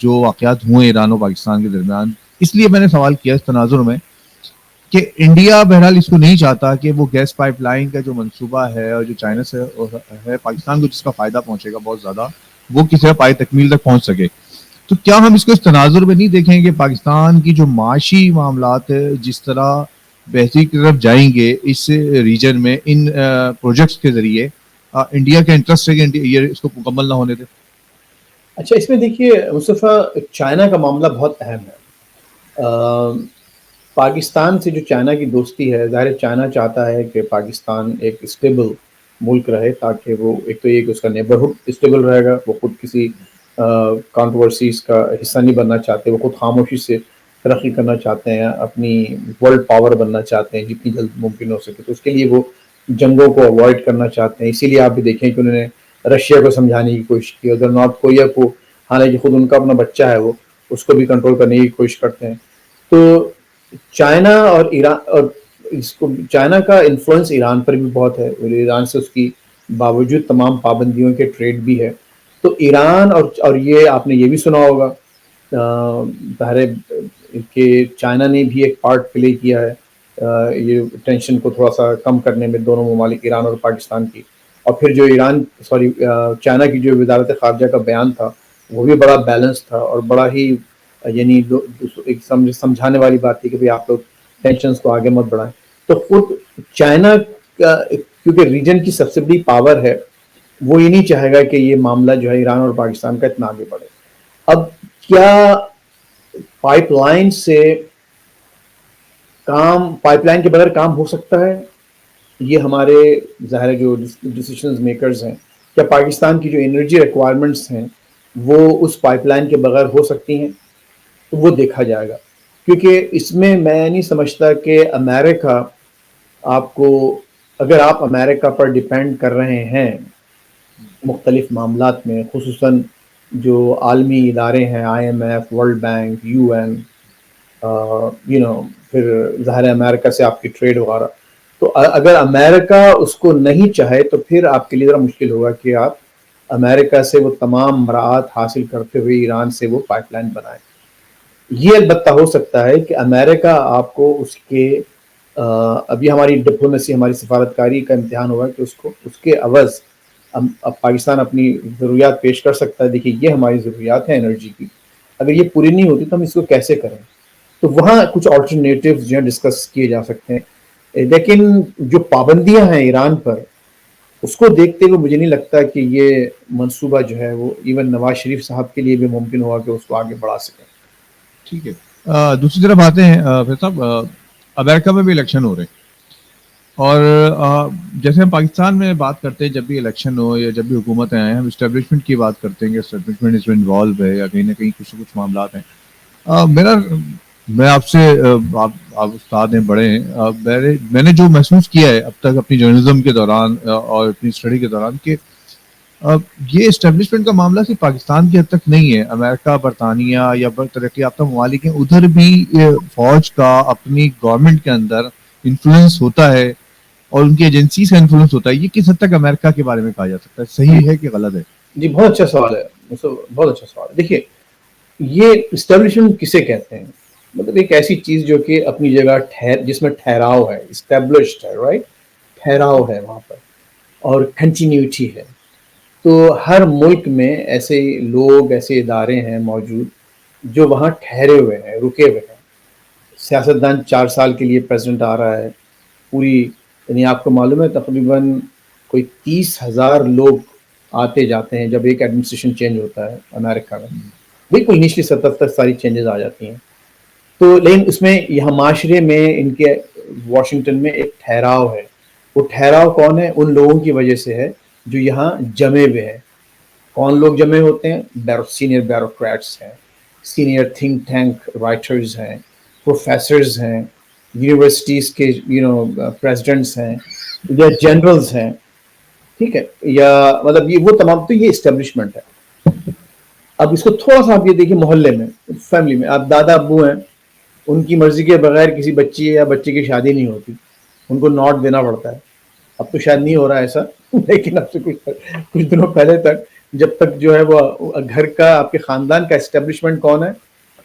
جو واقعات ہوئے ایران اور پاکستان کے درمیان, اس لیے میں نے سوال کیا اس تناظر میں کہ انڈیا بہرحال اس کو نہیں چاہتا کہ وہ گیس پائپ لائن کا جو منصوبہ ہے اور جو چائنا سے ہے پاکستان کو جس کا فائدہ پہنچے گا بہت زیادہ, وہ کسی پائے تکمیل تک پہنچ سکے. تو کیا ہم اس کو اس تناظر میں نہیں دیکھیں کہ پاکستان کی جو معاشی معاملات جس طرح بہتری کی طرف جائیں گے اس ریجن میں ان پروجیکٹس کے ذریعے, انڈیا کا انٹرسٹ ہے کہ یہ اس کو مکمل نہ ہونے دے؟ اچھا اس میں دیکھیے مصطفیٰ, چائنا کا معاملہ بہت اہم ہے. پاکستان سے جو چائنا کی دوستی ہے, ظاہر چائنا چاہتا ہے کہ پاکستان ایک اسٹیبل ملک رہے, تاکہ وہ ایک تو یہ کہ اس کا نیبرہڈ اسٹیبل رہے گا, وہ خود کسی کانٹروورسیز کا حصہ نہیں بننا چاہتے, وہ خود خاموشی سے ترقی کرنا چاہتے ہیں, اپنی ورلڈ پاور بننا چاہتے ہیں جتنی جلد ممکن ہو سکے, تو اس کے لیے وہ جنگوں کو اوائڈ کرنا چاہتے ہیں. اسی لیے آپ بھی دیکھیں کہ انہوں نے رشیا کو سمجھانے کی کوشش کی, ادھر نارتھ کوریا کو, حالانکہ خود ان کا اپنا بچہ ہے وہ, اس کو بھی کنٹرول کرنے کی کوشش کرتے ہیں. تو چائنا اور ایران, اور اس کو چائنا کا انفلوئنس ایران پر بھی بہت ہے, اور ایران سے اس کی باوجود تمام پابندیوں کے ٹریڈ بھی ہے. تو ایران اور یہ آپ نے یہ بھی سنا ہوگا ظاہر کہ چائنا نے بھی ایک پارٹ پلے کیا ہے یہ ٹینشن کو تھوڑا سا کم کرنے میں, دونوں ممالک ایران اور پاکستان کی. اور پھر جو چائنا کی جو وزارت خارجہ کا بیان تھا وہ بھی بڑا بیلنس تھا, اور بڑا ہی یعنی ایک سمجھانے والی بات تھی کہ بھئی آپ لوگ ٹینشنز کو آگے مت بڑھائیں. تو خود چائنا کا کیونکہ ریجن کی سب سے بڑی پاور ہے, وہ یہ نہیں چاہے گا کہ یہ معاملہ جو ہے ایران اور پاکستان کا اتنا آگے بڑھے. اب کیا پائپ لائن سے پائپ لائن کے بغیر کام ہو سکتا ہے؟ یہ ہمارے ظاہر جو ڈیسیشنز میکرز ہیں, کیا پاکستان کی جو انرجی ریکوائرمنٹس ہیں وہ اس پائپ لائن کے بغیر ہو سکتی ہیں؟ تو وہ دیکھا جائے گا, کیونکہ اس میں نہیں سمجھتا کہ امریکہ آپ کو, اگر آپ امریکہ پر ڈیپینڈ کر رہے ہیں مختلف معاملات میں, خصوصاً جو عالمی ادارے ہیں IMF, ورلڈ بینک, UN, پھر ظاہر امریکہ سے آپ کی ٹریڈ وغیرہ, تو اگر امریکہ اس کو نہیں چاہے تو پھر آپ کے لیے ذرا مشکل ہوگا کہ آپ امریکہ سے وہ تمام مراعات حاصل کرتے ہوئے ایران سے وہ پائپ لائن بنائیں. یہ البتہ ہو سکتا ہے کہ امریکہ آپ کو اس کے ابھی ہماری ڈپلومیسی, ہماری سفارتکاری کا امتحان ہوگا کہ اس کے عوض اب پاکستان اپنی ضروریات پیش کر سکتا ہے. دیکھیے یہ ہماری ضروریات ہیں انرجی کی, اگر یہ پوری نہیں ہوتی تو ہم اس کو کیسے کریں؟ تو وہاں کچھ آلٹرنیٹیوز جو ہیں ڈسکس کیے جا سکتے ہیں. لیکن جو پابندیاں ہیں ایران پر, اس کو دیکھتے ہوئے مجھے نہیں لگتا کہ یہ منصوبہ جو ہے وہ ایون نواز شریف صاحب کے لیے بھی ممکن ہوا کہ اس کو آگے بڑھا سکیں. ٹھیک ہے, دوسری طرف آتے ہیں پھر صاحب, امریکہ میں بھی الیکشن ہو رہے ہیں, اور جیسے ہم پاکستان میں بات کرتے ہیں جب بھی الیکشن ہو یا جب بھی حکومتیں آئیں, ہم اسٹیبلشمنٹ کی بات کرتے ہیں کہ اسٹیبلشمنٹ اس میں انوالو ہے یا کہیں نہ کہیں کچھ نہ کچھ معاملات ہیں. میں آپ سے, آپ استاد ہیں, بڑے ہیں, میں نے جو محسوس کیا ہے اب تک اپنی جرنلزم کے دوران اور اپنی اسٹڈی کے دوران, کہ یہ اسٹیبلشمنٹ کا معاملہ صرف پاکستان کی حد تک نہیں ہے. امریکہ, برطانیہ یا ترقی یافتہ ممالک ہیں, ادھر بھی فوج کا اپنی گورنمنٹ کے اندر انفلوئنس ہوتا ہے اور ان کی ایجنسیز کا انفلوئنس ہوتا ہے. یہ کس حد تک امریکہ کے بارے میں کہا جا سکتا ہے, صحیح ہے کہ غلط ہے؟ جی بہت اچھا سوال ہے, بہت اچھا سوال ہے. دیکھیے یہ اسٹیبلشمنٹ کسے کہتے ہیں؟ مطلب ایک ایسی چیز جو کہ اپنی جگہ جس میں ٹھہراؤ ہے, اسٹیبلشڈ ہے, رائٹ, ٹھہراؤ ہے وہاں پر اور کنٹینیوٹی ہے. تو ہر ملک میں ایسے لوگ, ایسے ادارے ہیں موجود جو وہاں ٹھہرے ہوئے ہیں, رکے ہوئے ہیں. سیاستدان 4 سال کے لیے پریزیڈنٹ آ رہا ہے, پوری یعنی آپ کو معلوم ہے تقریباً کوئی 30,000 لوگ آتے جاتے ہیں جب ایک ایڈمنسٹریشن چینج ہوتا ہے امریکہ میں. بالکل نچلی سطح تک ساری چینجز آ جاتی ہیں. تو لیکن اس میں یہاں معاشرے میں ان کے واشنگٹن میں ایک ٹھہراؤ ہے. وہ ٹھہراؤ کون ہے؟ ان لوگوں کی وجہ سے ہے جو یہاں جمے ہوئے ہیں. کون لوگ جمے ہوتے ہیں؟ سینئر بیوروکریٹس ہیں, سینئر تھنک ٹینک رائٹرز ہیں, پروفیسرز ہیں, یونیورسٹیز کے پریزیڈنٹس ہیں یا جنرلز ہیں, ٹھیک ہے, یا مطلب یہ وہ تمام. تو یہ اسٹیبلشمنٹ ہے. اب اس کو تھوڑا سا آپ یہ دیکھیے محلے میں, فیملی میں, آپ دادا ابو ہیں, ان کی مرضی کے بغیر کسی بچی یا بچے کی شادی نہیں ہوتی, ان کو نوٹ دینا پڑتا ہے. اب تو شاید نہیں ہو رہا ایسا, لیکن اب سے کچھ دنوں پہلے تک, جب تک جو ہے وہ گھر کا, آپ کے خاندان کا اسٹیبلشمنٹ کون ہے؟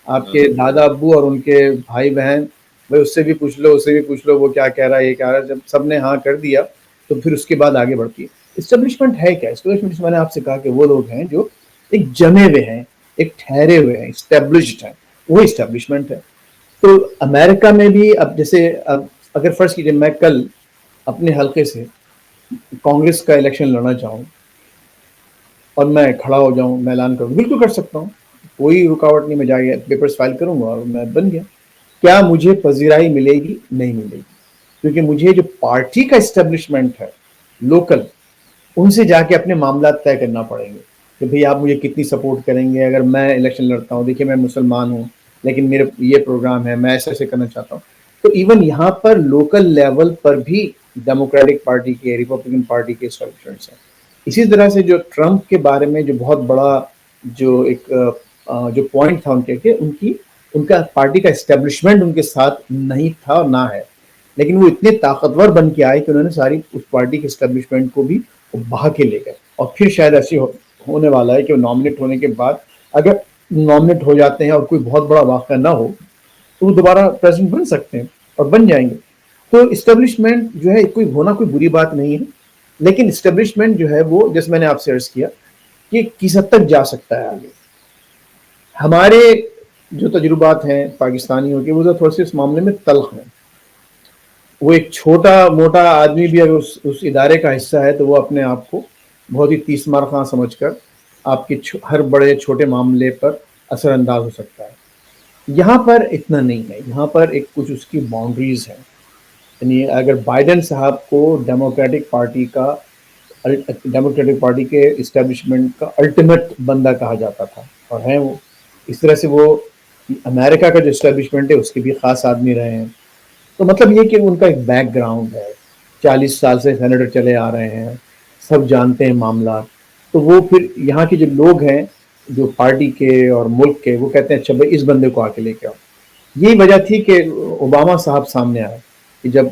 آپ کے دادا ابو اور ان کے بھائی بہن. بھائی اس سے بھی پوچھ لو, اس سے بھی پوچھ لو, وہ کیا کہہ رہا ہے, یہ کہہ رہا ہے. جب سب نے ہاں کر دیا تو پھر اس کے بعد آگے بڑھتی ہے. اسٹیبلشمنٹ ہے کیا؟ اسٹیبلشمنٹ میں نے آپ سے کہا کہ وہ لوگ ہیں جو ایک جمے ہوئے ہیں, ایک ٹھہرے ہوئے ہیں, اسٹیبلشڈ ہیں, وہ اسٹیبلشمنٹ ہے. تو امریکہ میں بھی اب جیسے اگر فرض کیجیے میں کل اپنے حلقے سے کانگریس کا الیکشن لڑنا چاہوں اور میں کھڑا ہو جاؤں, میں اعلان کروں, بالکل کر سکتا ہوں, کوئی رکاوٹ نہیں. میں جا کے پیپرز فائل کروں گا اور میں بن گیا. کیا مجھے پذیرائی ملے گی؟ نہیں ملے گی, کیونکہ مجھے جو پارٹی کا اسٹیبلشمنٹ ہے لوکل, ان سے جا کے اپنے معاملات طے کرنا پڑیں گے کہ بھئی آپ مجھے کتنی سپورٹ کریں گے اگر میں الیکشن لڑتا ہوں. دیکھیے میں مسلمان ہوں, لیکن میرے یہ پروگرام ہے، میں ایسے ایسے کرنا چاہتا ہوں. تو ایون یہاں پر لوکل لیول پر بھی ڈیموکریٹک پارٹی کے، ریپبلکن پارٹی کے اسٹیبلشمنٹس ہیں. اسی طرح سے جو ٹرمپ کے بارے میں جو بہت بڑا جو ایک جو پوائنٹ تھا ان کے کہ ان کا پارٹی کا اسٹیبلشمنٹ ان کے ساتھ نہیں تھا اور نہ ہے، لیکن وہ اتنے طاقتور بن کے آئے کہ انہوں نے ساری اس پارٹی کے اسٹیبلشمنٹ کو بھی بہا کے لے گئے. اور پھر شاید ایسی ہونے والا ہے کہ وہ نامنیٹ ہونے کے بعد اگر نامنیٹ ہو جاتے ہیں اور کوئی بہت بڑا واقعہ نہ ہو تو وہ دوبارہ پریزیڈنٹ بن سکتے ہیں اور بن جائیں گے. تو اسٹیبلشمنٹ جو ہے کوئی ہونا کوئی بری بات نہیں ہے، لیکن اسٹیبلشمنٹ جو ہے وہ جیسے میں نے آپ سے عرض کیا کہ کس حد تک جا سکتا ہے آگے. ہمارے جو تجربات ہیں پاکستانیوں کے وہ تو تھوڑے سے اس معاملے میں تلخ ہیں. وہ ایک چھوٹا موٹا آدمی بھی اگر اس ادارے کا حصہ ہے تو وہ اپنے آپ کو بہت ہی تیس مار خاں سمجھ کر آپ کے ہر بڑے چھوٹے معاملے پر اثر انداز ہو سکتا ہے. یہاں پر اتنا نہیں ہے، یہاں پر ایک کچھ اس کی باؤنڈریز ہیں. یعنی اگر بائیڈن صاحب کو ڈیموکریٹک پارٹی کے اسٹیبلشمنٹ کا الٹیمیٹ بندہ کہا جاتا تھا اور ہیں وہ، اس طرح سے وہ امریکہ کا جو اسٹیبلشمنٹ ہے اس کے بھی خاص آدمی رہے ہیں. تو مطلب یہ کہ ان کا ایک بیک گراؤنڈ ہے، 40 سال سے سینیٹر چلے آ رہے ہیں، سب جانتے ہیں معاملات. تو وہ پھر یہاں کے جو لوگ ہیں جو پارٹی کے اور ملک کے وہ کہتے ہیں اچھا بھائی اس بندے کو آ کے لے کے آؤ. یہی وجہ تھی کہ اوباما صاحب سامنے آئے کہ جب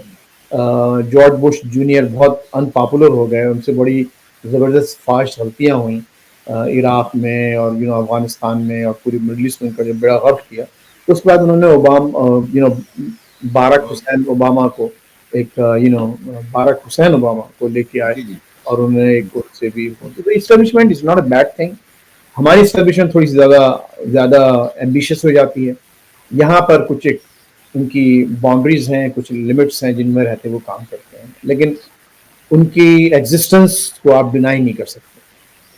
جارج بش جونیئر بہت ان پاپولر ہو گئے، ان سے بڑی زبردست فاش غلطیاں ہوئیں عراق میں اور افغانستان میں اور پوری مڈل ایسٹ میں ان کا جب بڑا غرق کیا، تو اس کے بعد انہوں نے بارک حسین اوباما کو بارک حسین اوباما کو لے کے آئے جی جی اور انہوں نے ایک سے بھی establishment is not a bad thing. ہماری اسٹیبلشمنٹ تھوڑی سی زیادہ ایمبیشیس ہو جاتی ہے. یہاں پر کچھ ایک ان کی باؤنڈریز ہیں، کچھ لمٹس ہیں جن میں رہتے وہ کام کرتے ہیں، لیکن ان کی ایگزسٹنس کو آپ ڈینائی نہیں کر سکتے.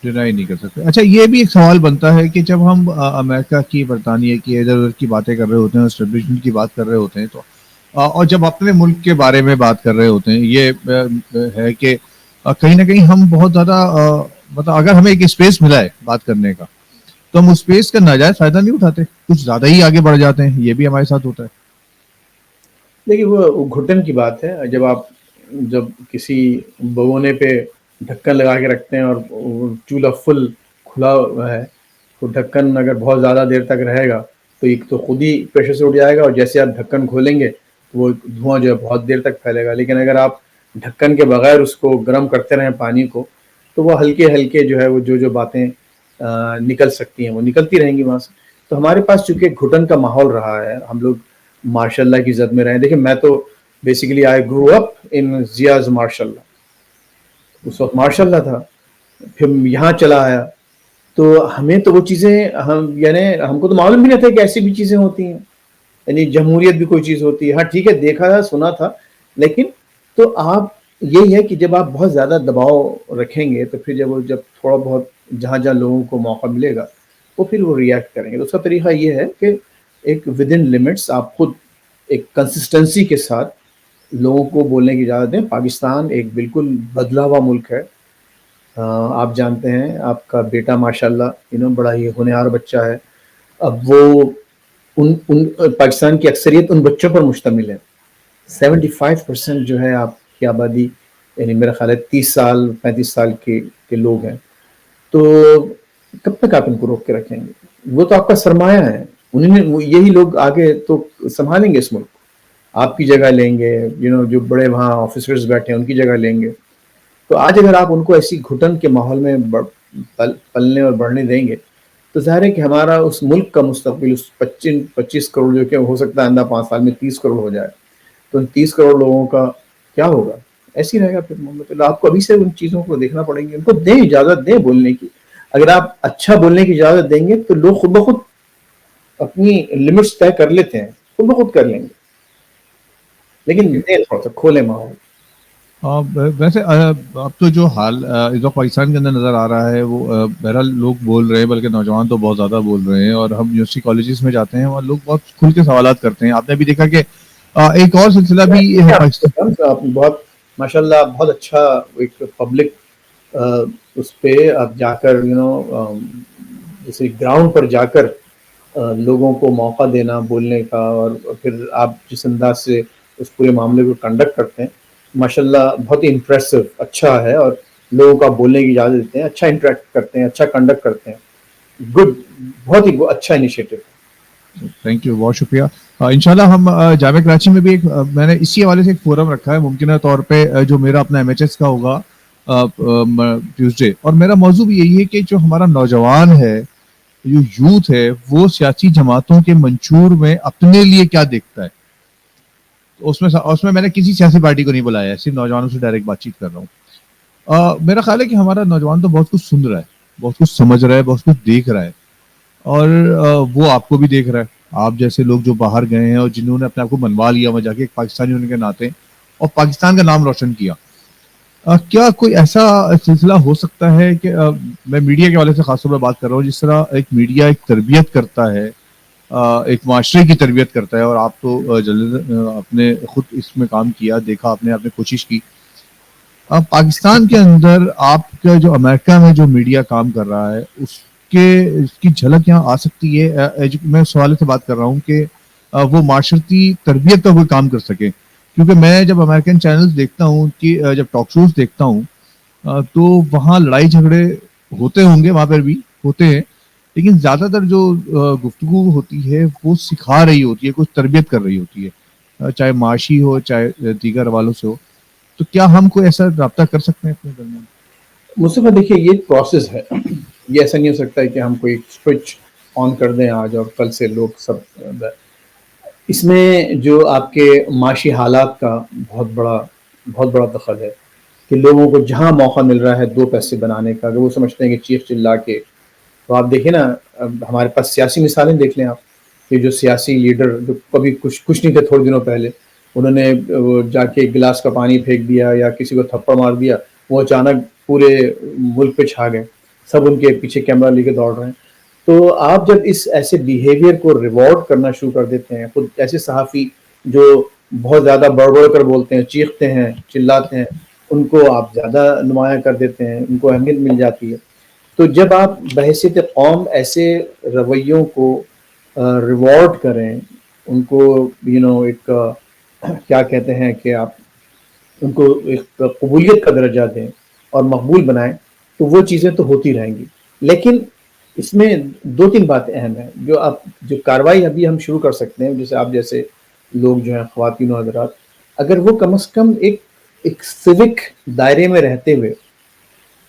ڈینائی نہیں کر سکتے. اچھا یہ بھی ایک سوال بنتا ہے کہ جب ہم امریکہ کی، برطانیہ کی، ادھر ادھر کی باتیں کر رہے ہوتے ہیں، اسٹیبلشمنٹ کی بات کر رہے ہوتے ہیں، تو اور جب اپنے ملک کے بارے میں بات کر رہے ہوتے ہیں، یہ ہے کہ کہیں نہ کہیں ہم بہت زیادہ مطلب اگر ہمیں ایک اسپیس ملا ہے بات کرنے کا تو ہم اس اسپیس کا ناجائز فائدہ نہیں اٹھاتے، کچھ زیادہ ہی آگے بڑھ جاتے ہیں. یہ بھی ہمارے ساتھ ہوتا ہے. دیکھیے وہ گھٹن کی بات ہے. جب کسی بگونے پہ ڈھکن لگا کے رکھتے ہیں اور چولہا فل کھلا ہوا ہے تو ڈھکن اگر بہت زیادہ دیر تک رہے گا تو ایک تو خود ہی پریشر سے اٹھ جائے گا، اور جیسے آپ ڈھکن کھولیں گے تو وہ دھواں جو ہے بہت دیر تک پھیلے گا. لیکن اگر آپ ڈھکن کے بغیر اس کو گرم کرتے رہیں پانی کو تو وہ ہلکے ہلکے جو ہے وہ جو باتیں نکل سکتی ہیں وہ نکلتی رہیں گی وہاں سے. تو ہمارے پاس چونکہ گھٹن کا ماحول رہا ہے، ہم لوگ ماشاء اللہ کی زد میں رہے. دیکھیں میں تو بیسیکلی آئی گرو اپ ان زیاز ماشاء اللہ، اس وقت ماشاء اللہ تھا، پھر یہاں چلا آیا تو ہمیں تو وہ چیزیں ہم کو تو معلوم بھی نہیں تھا کہ ایسی بھی چیزیں ہوتی ہیں. یعنی جمہوریت بھی کوئی چیز ہوتی ہے. ہاں ٹھیک ہے، دیکھا تھا، سنا تھا، لیکن تو آپ یہی ہے کہ جب آپ بہت زیادہ دباؤ رکھیں گے تو پھر جب تھوڑا بہت جہاں لوگوں کو موقع ملے گا وہ پھر وہ ریئیکٹ کریں گے. تو اس کا طریقہ یہ ہے کہ ایک ود ان لمٹس آپ خود ایک کنسسٹنسی کے ساتھ لوگوں کو بولنے کی اجازت دیں. پاکستان ایک بالکل بدلا ہوا ملک ہے. آپ جانتے ہیں آپ کا بیٹا ماشاءاللہ بڑا ہی ہونہار بچہ ہے. اب وہ ان پاکستان کی اکثریت ان بچوں پر مشتمل ہے. 75% جو ہے آپ کی آبادی، یعنی میرا خیال ہے 30 سال 35 سال کے لوگ ہیں. تو کب تک آپ ان کو روک کے رکھیں گے؟ وہ تو آپ کا سرمایہ ہے. یہی لوگ آگے تو سنبھالیں گے اس ملک کو، آپ کی جگہ لیں گے. جو بڑے وہاں آفیسرز بیٹھے ہیں ان کی جگہ لیں گے. تو آج اگر آپ ان کو ایسی گھٹن کے ماحول میں پلنے اور بڑھنے دیں گے تو ظاہر ہے کہ ہمارا اس ملک کا مستقبل، اس 25 کروڑ جو کہ ہو سکتا ہے آئندہ 5 سال میں 30 کروڑ ہو جائے، تو ان 30 کروڑ لوگوں کا کیا ہوگا؟ ایسے ہی رہے گا. پھر محمد آپ کو ابھی سے ان چیزوں کو دیکھنا پڑیں گے. ان کو دیں، اجازت دیں بولنے کی. اگر آپ اچھا بولنے کی اجازت دیں گے تو لوگ خود بخود اپنی لمٹس طے کر لیتے ہیں، خود بخود کر لیں گے. لیکن دیں تھوڑا سا کھولے ماحول. ویسے اب تو جو حال اس وقت پاکستان کے اندر نظر آ رہا ہے وہ بہرحال لوگ بول رہے ہیں، بلکہ نوجوان تو بہت زیادہ بول رہے ہیں، اور ہم یونیورسٹی کالجز میں جاتے ہیں وہاں لوگ بہت کھل کے سوالات کرتے ہیں. آپ نے بھی دیکھا کہ ایک اور سلسلہ بھی ہے پاکستان. آپ بہت ماشاء اللہ بہت اچھا ایک پبلک اس پہ آپ جا کر جیسے گراؤنڈ پر جا کر لوگوں کو موقع دینا بولنے کا، اور پھر آپ جس انداز سے اس پورے معاملے کو کنڈکٹ کرتے ہیں ماشاءاللہ بہت ہی امپریسو اچھا ہے، اور لوگوں کو آپ بولنے کی اجازت دیتے ہیں، اچھا انٹریکٹ کرتے ہیں، اچھا کنڈکٹ کرتے ہیں، گڈ، بہت ہی اچھا انیشیٹو ہے۔ تھینک یو، بہت شکریہ۔ انشاءاللہ ہم جامعہ کراچی میں بھی ایک میں نے اسی حوالے سے ایک فورم رکھا ہے ممکنہ طور پہ جو میرا اپنا MHS کا ہوگا ٹیوزڈے، اور میرا موضوع بھی یہی ہے کہ جو ہمارا نوجوان ہے، جو یوتھ ہے، وہ سیاسی جماعتوں کے منشور میں اپنے لیے کیا دیکھتا ہے۔ اس میں میں نے کسی سیاسی پارٹی کو نہیں بلایا ہے، صرف نوجوانوں سے ڈائریکٹ بات چیت کر رہا ہوں۔ میرا خیال ہے کہ ہمارا نوجوان تو بہت کچھ سن رہا ہے، بہت کچھ سمجھ رہا ہے، بہت کچھ دیکھ رہا ہے، اور وہ آپ کو بھی دیکھ رہا ہے۔ آپ جیسے لوگ جو باہر گئے ہیں اور جنہوں نے اپنے آپ کو منوا لیا وہاں جا کے ایک پاکستانی ہونے کے ناطے، اور پاکستان کا نام روشن کیا، کیا کوئی ایسا سلسلہ ہو سکتا ہے کہ میں میڈیا کے حوالے سے خاص طور پر بات کر رہا ہوں، جس طرح ایک میڈیا ایک تربیت کرتا ہے، ایک معاشرے کی تربیت کرتا ہے، اور آپ تو جلد اپنے خود اس میں کام کیا، دیکھا آپ نے کوشش کی، پاکستان کے اندر آپ کا جو امریکہ میں جو میڈیا کام کر رہا ہے اس کی جھلک یہاں آ سکتی ہے؟ میں اس حوالے سے بات کر رہا ہوں کہ وہ معاشرتی تربیت کا کوئی کام کر سکے، کیونکہ میں جب امریکن چینلز دیکھتا ہوں، کہ جب ٹاک شوز دیکھتا ہوں، تو وہاں لڑائی جھگڑے ہوتے ہوں گے، وہاں پر بھی ہوتے ہیں، لیکن زیادہ تر جو گفتگو ہوتی ہے وہ سکھا رہی ہوتی ہے، کچھ تربیت کر رہی ہوتی ہے، چاہے معاشی ہو چاہے دیگر حوالوں سے ہو۔ تو کیا ہم کوئی ایسا رابطہ کر سکتے ہیں اپنے درمیان؟ مصطفیٰ دیکھیے، یہ ایک پروسیس ہے، یہ ایسا نہیں ہو سکتا ہے کہ ہم کوئی سوئچ آن کر دیں آج اور کل سے لوگ سب، اس میں جو آپ کے معاشی حالات کا بہت بڑا دخل ہے، کہ لوگوں کو جہاں موقع مل رہا ہے دو پیسے بنانے کا، اگر وہ سمجھتے ہیں کہ چیخ چلا کے، تو آپ دیکھیں نا، اب ہمارے پاس سیاسی مثالیں دیکھ لیں آپ، کہ جو سیاسی لیڈر جو کبھی کچھ نہیں تھے تھوڑے دنوں پہلے، انہوں نے وہ جا کے ایک گلاس کا پانی پھینک دیا یا کسی کو تھپڑ مار دیا، وہ اچانک پورے ملک پہ چھا گئے، سب ان کے پیچھے کیمرہ لے کے دوڑ رہے ہیں۔ تو آپ جب اس ایسے بیہیویئر کو ریوارڈ کرنا شروع کر دیتے ہیں، خود ایسے صحافی جو بہت زیادہ بڑھ کر بولتے ہیں، چیختے ہیں، چلاتے ہیں، ان کو آپ زیادہ نمایاں کر دیتے ہیں، ان کو اہمیت مل جاتی ہے۔ تو جب آپ بحیثیت قوم ایسے رویوں کو ریوارڈ کریں، ان کو ایک کیا کہتے ہیں کہ آپ ان کو ایک قبولیت کا درجہ دیں اور مقبول بنائیں، تو وہ چیزیں تو ہوتی رہیں گی، لیکن اس میں دو تین باتیں اہم ہیں جو کاروائی ابھی ہم شروع کر سکتے ہیں، جیسے آپ جیسے لوگ جو ہیں، خواتین و حضرات، اگر وہ کم از کم ایک سوک دائرے میں رہتے ہوئے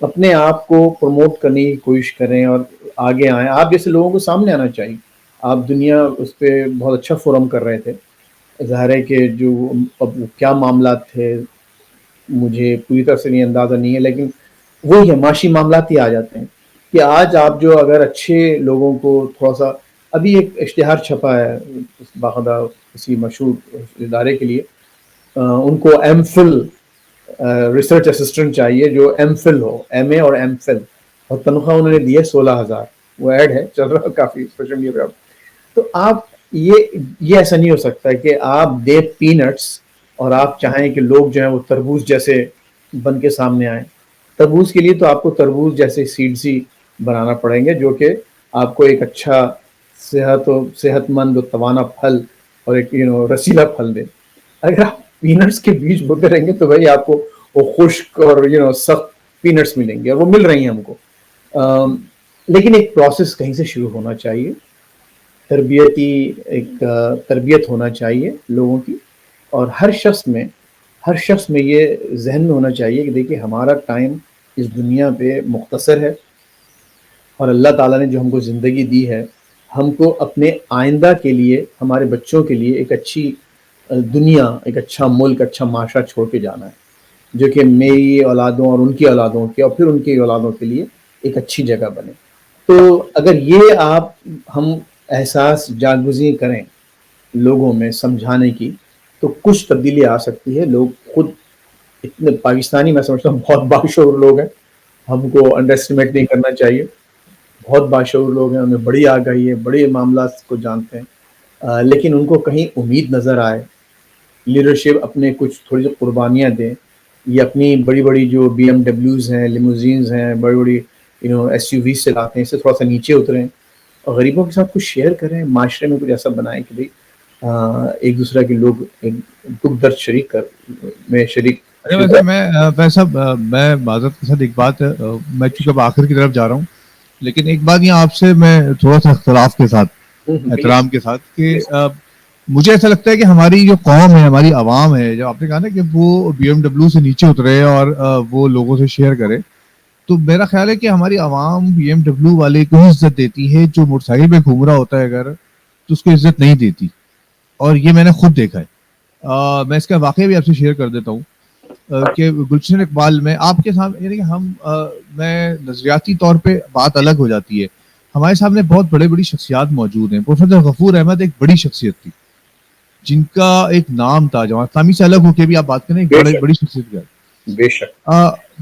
اپنے آپ کو پروموٹ کرنے کی کوشش کریں اور آگے آئیں، آپ جیسے لوگوں کو سامنے آنا چاہیے۔ آپ دنیا اس پہ بہت اچھا فورم کر رہے تھے، ظاہر ہے کہ جو اب کیا معاملات تھے مجھے پوری طرح سے نہیں اندازہ نہیں ہے، لیکن وہی ہے، معاشی معاملات ہی آ جاتے ہیں کہ آج آپ جو اگر اچھے لوگوں کو تھوڑا سا، ابھی ایک اشتہار چھپا ہے باخدا کسی مشہور ادارے کے لیے، ان کو ایم فل ریسرچ اسسٹنٹ چاہیے جو ایم فل ہو، ایم اے اور ایم فل، اور تنخواہ انہوں نے دی ہے 16,000، وہ ایڈ ہے چل رہا کافی سوشل میڈیا پہ۔ تو آپ یہ ایسا نہیں ہو سکتا کہ آپ دے پینٹس اور آپ چاہیں کہ لوگ جو ہیں وہ تربوز جیسے بن کے سامنے آئیں۔ تربوز کے لیے تو آپ کو تربوز جیسے سیڈز ہی بنانا پڑیں گے، جو کہ آپ کو ایک اچھا صحت مند و توانا پھل اور ایک رسیلا پھل دے۔ اگر آپ پینٹس کے بیج بوتے رہیں گے تو بھائی آپ کو وہ خشک اور سخت پینٹس ملیں گے، اور وہ مل رہی ہیں ہم کو۔ لیکن ایک پروسیس کہیں سے شروع ہونا چاہیے، تربیت ہونا چاہیے لوگوں کی، اور ہر شخص میں یہ ذہن میں ہونا چاہیے کہ دیکھیے ہمارا ٹائم اس دنیا پہ مختصر ہے، اور اللہ تعالیٰ نے جو ہم کو زندگی دی ہے، ہم کو اپنے آئندہ کے لیے، ہمارے بچوں کے لیے ایک اچھی دنیا، ایک اچھا ملک، اچھا معاشرہ چھوڑ کے جانا ہے، جو کہ میری اولادوں اور ان کی اولادوں کے اور پھر ان کی اولادوں کے لیے ایک اچھی جگہ بنے۔ تو اگر یہ ہم احساس جاگزیں کریں لوگوں میں سمجھانے کی، تو کچھ تبدیلی آ سکتی ہے۔ لوگ خود اتنے پاکستانی میں سمجھتا ہوں بہت باشعور لوگ ہیں، ہم کو انڈر اسٹیمیٹ نہیں کرنا چاہیے، بہت باشعور لوگ ہیں، انہیں بڑی آگاہی ہے، بڑے معاملات کو جانتے ہیں، لیکن ان کو کہیں امید نظر آئے، لیڈرشپ اپنے کچھ تھوڑی سی قربانیاں دیں، یہ اپنی بڑی بڑی جو BMW ہیں، لیموزینز ہیں، بڑی بڑی ایس یو وی سے لاتے ہیں، اس سے تھوڑا سا نیچے اتریں، اور غریبوں کے ساتھ کچھ شیئر کریں, معاشرے میں کچھ ایسا بنائیں کہ بھائی ایک دوسرے کے لوگ ایک دکھ درد شریک میں شریک. ویسے میں معذرت کے ساتھ ایک بات, میں چونکہ اب آخر کی طرف جا رہا ہوں, لیکن ایک بات یہاں آپ سے میں تھوڑا سا اختلاف کے ساتھ, احترام کے ساتھ, کہ مجھے ایسا لگتا ہے کہ ہماری جو قوم ہے, ہماری عوام ہے, جب آپ نے کہا نا کہ وہ BMW سے نیچے اترے اور وہ لوگوں سے شیئر کرے, تو میرا خیال ہے کہ ہماری عوام BMW والے کو ہی عزت دیتی ہے, جو موٹر سائیکل پہ گھوم رہا ہوتا ہے اگر, تو اس کو عزت نہیں دیتی. اور یہ میں نے خود دیکھا ہے. میں اس کا واقعہ بھی آپ سے شیئر کر دیتا ہوں کہ گلشن اقبال میں آپ کے سامنے, یعنی کہ میں نظریاتی طور پہ بات الگ ہو جاتی ہے, ہمارے سامنے بہت بڑے بڑی شخصیات موجود ہیں. پروفیسر غفور احمد ایک بڑی شخصیت تھی, جن کا ایک نام تھا, جماعت اسلامی سے الگ ہو کے بھی آپ بات کریں, ایک بڑی شخصیت کا. بے شک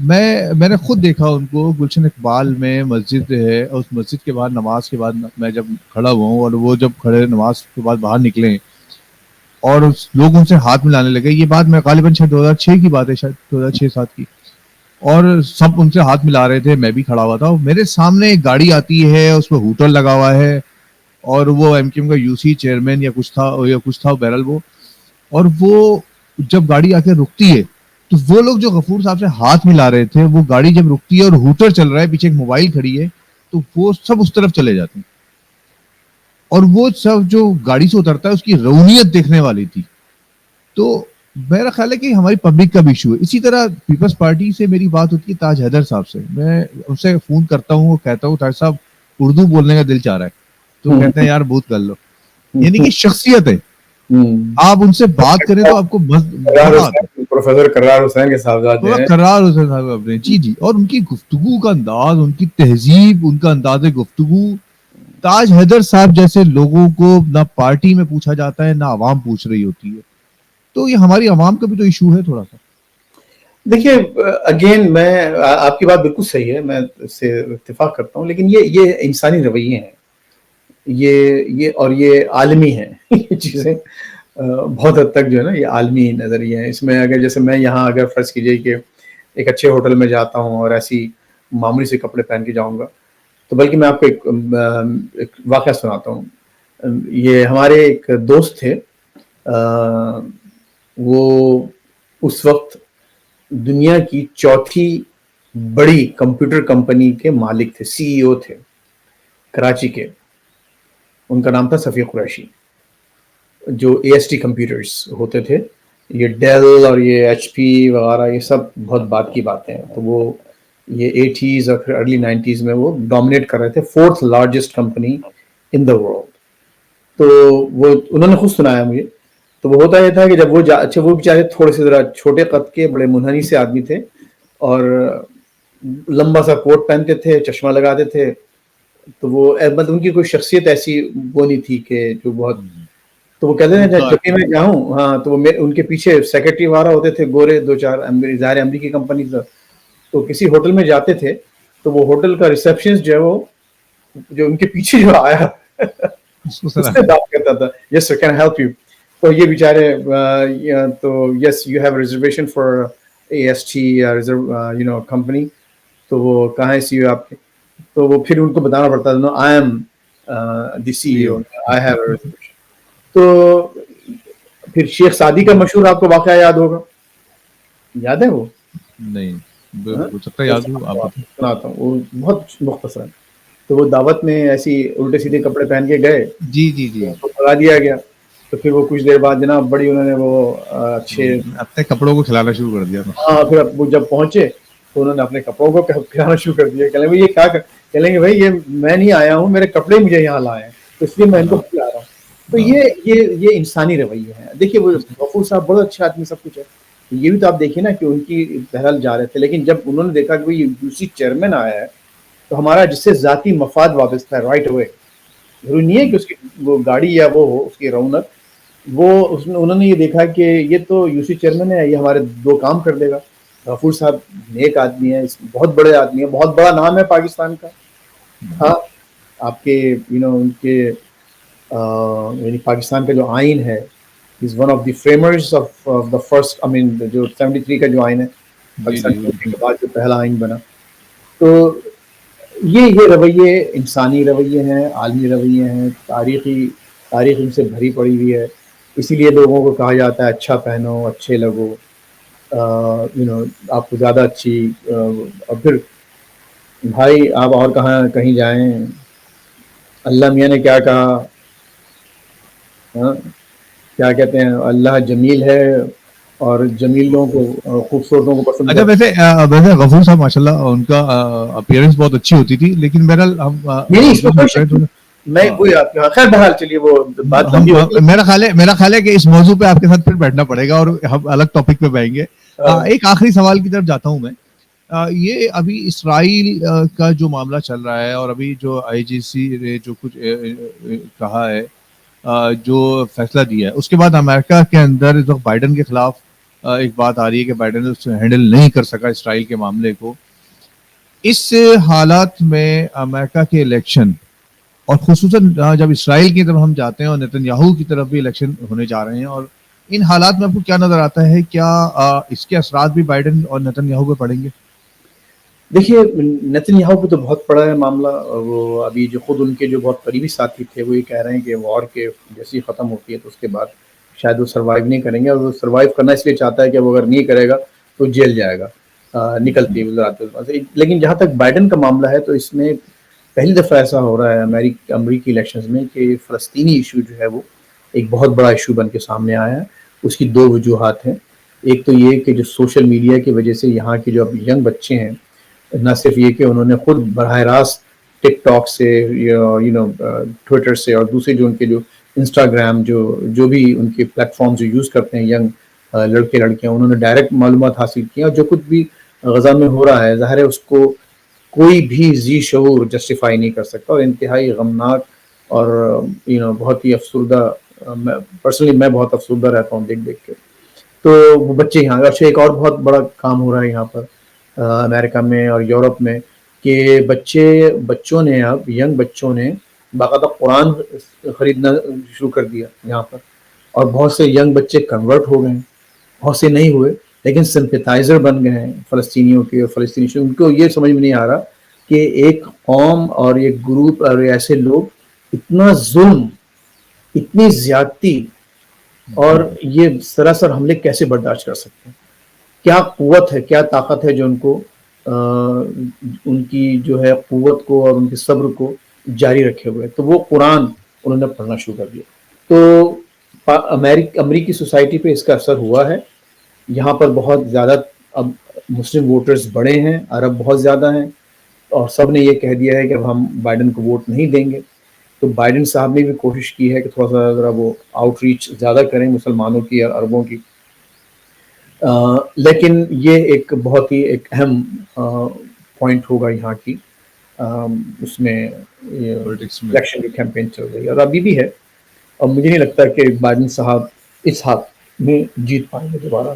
میں نے خود دیکھا ان کو گلشن اقبال میں. مسجد ہے, اس مسجد کے بعد نماز کے بعد میں جب کھڑا ہوا ہوں, اور وہ جب کھڑے نماز کے بعد باہر نکلے اور لوگ ان سے ہاتھ ملانے لگے. یہ بات میں غالباً شاید 2006 کی بات ہے, شاید 2006-7 کی, اور سب ان سے ہاتھ ملا رہے تھے, میں بھی کھڑا ہوا تھا. میرے سامنے ایک گاڑی آتی ہے, اس پہ ہوٹل لگا ہوا ہے, اور وہ MKM کا UC چیئرمین یا کچھ تھا بہرحال وہ. اور وہ جب گاڑی آ کے رکتی ہے, تو وہ لوگ جو غفور صاحب سے ہاتھ ملا رہے تھے, وہ گاڑی جب رکتی ہے اور ہوٹل چل رہا ہے, پیچھے ایک موبائل کھڑی ہے, تو وہ سب اس طرف چلے جاتے ہیں. اور وہ سب جو گاڑی سے اترتا ہے, اس کی رونیت دیکھنے والی تھی. تو میرا خیال ہے کہ ہماری پبلک کا بھی ایشو ہے. اسی طرح پیپلز پارٹی سے میری بات ہوتی ہے تاج حیدر صاحب سے, میں ان سے فون کرتا ہوں, کہتا ہوں تاج صاحب اردو بولنے کا دل چاہ رہا ہے, تو کہتے ہیں یار بہت کر لو. یعنی کہ شخصیت ہے, آپ ان سے بات کریں تو آپ کو پروفیسر کرار حسین کے صاحبزادے ہیں, کرار حسین صاحب اپنے, جی, اور ان کی گفتگو کا انداز, ان کی تہذیب, ان کا انداز گفتگو. تاج حیدر صاحب جیسے لوگوں کو نہ پارٹی میں پوچھا جاتا ہے, نہ عوام پوچھ رہی ہوتی ہے. تو یہ ہماری عوام کا بھی تو ایشو ہے تھوڑا سا. دیکھیے اگین میں آپ کی بات بالکل صحیح ہے, میں اس سے اتفاق کرتا ہوں, لیکن یہ انسانی رویے ہیں, یہ عالمی ہیں. یہ چیزیں بہت حد تک جو ہے نا یہ عالمی نظریے ہیں. اس میں اگر جیسے میں یہاں اگر فرض کیجیے کہ ایک اچھے ہوٹل میں جاتا ہوں اور ایسی معمولی سے کپڑے پہن کے جاؤں گا, تو بلکہ میں آپ کو ایک واقعہ سناتا ہوں. یہ ہمارے ایک دوست تھے, وہ اس وقت دنیا کی چوتھی بڑی کمپیوٹر کمپنی کے مالک تھے, CEO تھے کراچی کے. ان کا نام تھا صفی قریشی. جو AST کمپیوٹرز ہوتے تھے, یہ ڈیل اور یہ HP وغیرہ, یہ سب بہت بات کی باتیں ہیں. تو وہ یہ 80s اور پھر ارلی 90s میں وہ ڈومینیٹ کر رہے تھے, 4th largest company in the world. تو وہ انہوں نے خود سنایا مجھے. تو وہ ہوتا یہ تھا کہ جب وہ بیچارے تھوڑے سے ذرا چھوٹے قد کے بڑے منحنی سے آدمی تھے, اور لمبا سا کوٹ پہنتے تھے, چشمہ لگاتے تھے. تو وہ مطلب ان کی کوئی شخصیت ایسی وہ نہیں تھی کہ جو بہت, تو وہ کہتے ہیں جب بھی میں جاؤں, ہاں, تو وہ ان کے پیچھے سیکرٹری وغیرہ ہوتے تھے گورے 2-4, ظاہر امریکی کمپنی تھا. تو کسی ہوٹل میں جاتے تھے, تو وہ ہوٹل کا ریسپشنسٹ جو ہے وہ جو ان کے پیچھے جو آیا اس سے بات کرتا تھا, یس سر کین آئی ہیلپ یو. تو یہ بیچارے تو yes you have reservation for AST company. تو وہ کہاں ہے CEO آپ کے؟ تو وہ پھر ان کو بتانا پڑتا تھا, I am the CEO, I have a reservation. تو پھر شیخ سعدی کا مشہور آپ کو واقعہ یاد ہوگا, یاد ہے وہ؟ نہیں, ہو سکتا ہے یاد ہو, آپ سناتا ہوں, وہ بہت مختصر ہے. تو وہ دعوت میں ایسی الٹے سیدھے کپڑے پہن کے گئے, جی, بھگا دیا گیا. تو پھر وہ کچھ دیر بعد جناب بڑی انہوں نے وہ اچھے اپنے کپڑوں کو کھلانا شروع کر دیا. ہاں, پھر وہ جب پہنچے تو انہوں نے اپنے کپڑوں کو کھلانا شروع کر دیا. کہنے یہ کیا کہہ لیں گے, بھائی یہ میں نہیں آیا ہوں, میرے کپڑے مجھے یہاں لائے ہیں, تو اس لیے میں ان کو کھلا رہا ہوں. تو یہ انسانی رویے ہیں. دیکھیے وہ غفور صاحب بہت اچھے آدمی, سب کچھ ہے. یہ بھی تو آپ دیکھیے نا کہ ان کی بہرحال جا رہے تھے, لیکن جب انہوں نے دیکھا کہ یہ UC چیئرمین آیا ہے, تو ہمارا جس سے ذاتی مفاد وابستہ ہے رائٹ اوے. ضروری نہیں ہے کہ اس کی وہ گاڑی یا وہ ہو اس کی رونق, انہوں نے یہ دیکھا کہ یہ تو UC چیئرمین ہے, یہ ہمارے 2 کام کر دے گا. غفور صاحب نیک آدمی ہے, بہت بڑے آدمی ہے, بہت بڑا نام ہے پاکستان کا. ہاں, آپ کے ان کے یعنی پاکستان کا جو آئین ہے, is one of the framers of the first, جو 73 کا جو آئین ہے پاکستان کے بعد جو پہلا آئین بنا. تو یہ رویے انسانی رویے ہیں، عالمی رویے ہیں، تاریخ ان سے بھری پڑی ہوئی ہے. اسی لیے لوگوں کو کہا جاتا ہے اچھا پہنو، اچھے لگو، آپ کو زیادہ اچھی. اور پھر بھائی آپ اور کہیں جائیں، اللہ میاں نے کیا کہا؟ ہاں، کیا کہتے ہیں، اللہ جمیل ہے اور جمیل لوگوں کو، خوبصورت لوگوں کو پسند اچھا، کرتا ویسے غفور صاحب ماشاء اللہ ان کا اپیئرنس بہت اچھی ہوتی تھی، لیکن بہرحال ہم ہے. نہیں، اس اردو میں میں کوئی کریں شک تو نہیں. میں کوئی آپ کے خیر بہرحال چلیے وہ بات لمبی ہوگی. میرا خیال ہے کہ اس موضوع پہ آپ کے ساتھ پھر بیٹھنا پڑے گا اور ہم الگ ٹاپک پہ بیٹھیں گے. ایک آخری سوال کی طرف جاتا ہوں میں. یہ ابھی اسرائیل کا جو معاملہ چل رہا ہے، اور ابھی جو آئی جی سی نے جو کچھ کہا ہے، جو فیصلہ دیا ہے، اس کے بعد امریکہ کے اندر اس وقت بائیڈن کے خلاف ایک بات آ رہی ہے کہ بائیڈن اس ہینڈل نہیں کر سکا اسرائیل کے معاملے کو. اس حالات میں امریکہ کے الیکشن، اور خصوصاً جب اسرائیل کی طرف ہم جاتے ہیں اور نیتن یاہو کی طرف بھی الیکشن ہونے جا رہے ہیں، اور ان حالات میں آپ کو کیا نظر آتا ہے؟ کیا اس کے اثرات بھی بائیڈن اور نیتن یاہو پہ پڑیں گے؟ دیکھیے، نتن یاہو پہ تو بہت بڑا ہے معاملہ. وہ ابھی جو خود ان کے جو بہت قریبی ساتھی تھے وہ یہ کہہ رہے ہیں کہ وار کے جیسی ختم ہوتی ہے تو اس کے بعد شاید وہ سروائیو نہیں کریں گے، اور وہ سروائیو کرنا اس لیے چاہتا ہے کہ وہ اگر نہیں کرے گا تو جیل جائے گا نکلتی وزارت. لیکن جہاں تک بائیڈن کا معاملہ ہے تو اس میں پہلی دفعہ ایسا ہو رہا ہے امریکی الیکشنز میں کہ فلسطینی ایشو جو ہے وہ ایک بہت بڑا ایشو بن کے سامنے آیا ہے. اس کی دو وجوہات ہیں. ایک تو یہ کہ جو سوشل میڈیا کی وجہ سے یہاں کے جو اب ینگ بچے ہیں، نہ صرف یہ کہ انہوں نے خود براہ راست ٹک ٹاک سے، ٹویٹر سے، اور دوسرے جو ان کے جو انسٹاگرام جو بھی ان کے پلیٹ فارم جو یوز کرتے ہیں ینگ لڑکے لڑکیاں، انہوں نے ڈائریکٹ معلومات حاصل کی. اور جو کچھ بھی غزہ میں ہو رہا ہے، ظاہر ہے اس کو کوئی بھی ذی شعور جسٹیفائی نہیں کر سکتا، اور انتہائی غمناک اور بہت ہی افسردہ. پرسنلی میں بہت افسردہ رہتا ہوں دیکھ دیکھ کے. تو وہ بچے یہاں، اچھا ایک اور بہت بڑا کام ہو رہا ہے یہاں پر امریکہ میں اور یورپ میں، کہ بچوں نے، اب ینگ بچوں نے باقاعدہ قرآن خریدنا شروع کر دیا یہاں پر. اور بہت سے ینگ بچے کنورٹ ہو گئے ہیں، بہت سے نہیں ہوئے لیکن سمپیتائزر بن گئے ہیں فلسطینیوں کے. اور فلسطینی ان کو یہ سمجھ میں نہیں آ رہا کہ ایک قوم اور ایک گروپ اور ایسے لوگ اتنا ظلم، اتنی زیادتی اور یہ سراسر حملے کیسے برداشت کر سکتے ہیں. کیا قوت ہے، کیا طاقت ہے جو ان کو ان کی جو ہے قوت کو اور ان کے صبر کو جاری رکھے ہوئے. تو وہ قرآن انہوں نے پڑھنا شروع کر دیا. تو امریکی سوسائٹی پہ اس کا اثر ہوا ہے. یہاں پر بہت زیادہ اب مسلم ووٹرز بڑے ہیں، عرب بہت زیادہ ہیں، اور سب نے یہ کہہ دیا ہے کہ اب ہم بائیڈن کو ووٹ نہیں دیں گے. تو بائیڈن صاحب نے بھی کوشش کی ہے کہ تھوڑا سا ذرا وہ آؤٹ ریچ زیادہ کریں مسلمانوں کی اور عربوں کی. لیکن یہ ایک بہت ہی ایک اہم پوائنٹ ہوگا یہاں کی اس میں پولیٹکس میں. الیکشن کی کیمپین چل رہی ہے اور ابھی بھی ہے. اور مجھے نہیں لگتا کہ بائیڈن صاحب اس ہاتھ میں جیت پائیں گے دوبارہ.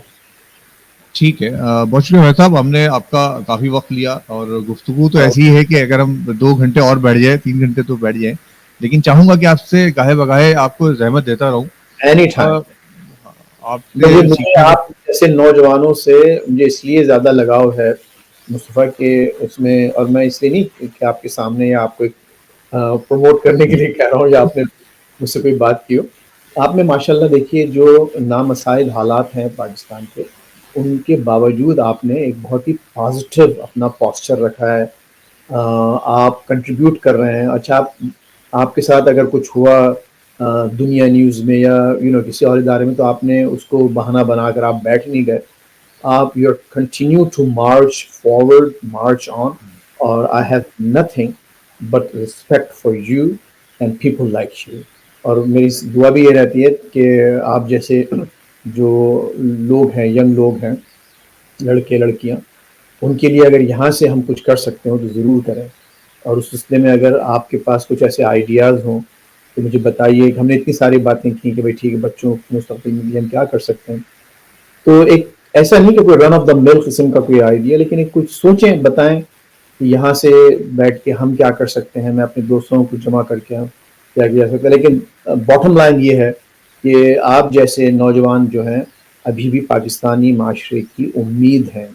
ٹھیک ہے، بہت شکریہ بھائی صاحب، ہم نے آپ کا کافی وقت لیا، اور گفتگو تو ایسی ہے کہ اگر ہم 2 گھنٹے اور بیٹھ جائیں، 3 گھنٹے تو بیٹھ جائیں، لیکن چاہوں گا کہ آپ سے گاہے بگاہے آپ کو زحمت دیتا رہوں. Any time. آپ سے مجھے سیکھنے کو. آپ جیسے نوجوانوں سے مجھے اس لیے زیادہ لگاؤ ہے مصطفیٰ کہ اس میں، اور میں اس لیے نہیں کہ آپ کے سامنے یا آپ کو پروموٹ کرنے کے لیے کہہ رہا ہوں یا آپ نے مجھ سے کوئی بات کی ہو. آپ نے ماشاءاللہ دیکھیے جو نامساعد حالات ہیں پاکستان کے، ان کے باوجود آپ نے ایک بہت ہی پازیٹیو اپنا پوسچر رکھا ہے. آپ کنٹریبیوٹ کر رہے ہیں. اچھا آپ کے ساتھ اگر کچھ ہوا دنیا نیوز میں یا کسی اور ادارے میں تو آپ نے اس کو بہانہ بنا کر آپ بیٹھ نہیں گئے. آپ you continue to march forward, march on. اور I have nothing but respect for you and people like you. اور میری دعا بھی یہ رہتی ہے کہ آپ جیسے جو لوگ ہیں، ینگ لوگ ہیں، لڑکے لڑکیاں، ان کے لیے اگر یہاں سے ہم کچھ کر سکتے ہوں تو ضرور کریں. اور اس سلسلے میں اگر آپ کے پاس کچھ ایسے آئیڈیاز ہوں تو مجھے بتائیے. ہم نے اتنی ساری باتیں کی کہ بھائی ٹھیک ہے، بچوں کو مستقبل میں لیے ہم کیا کر سکتے ہیں. تو ایک ایسا نہیں کہ کوئی رن آف دا مل قسم کا کوئی آئیڈیا، لیکن ایک کچھ سوچیں، بتائیں کہ یہاں سے بیٹھ کے ہم کیا کر سکتے ہیں. میں اپنے دوستوں کو جمع کر کے ہم کیا کیا سکتے ہیں. لیکن باٹم لائن یہ ہے کہ آپ جیسے نوجوان جو ہیں ابھی بھی پاکستانی معاشرے کی امید ہیں.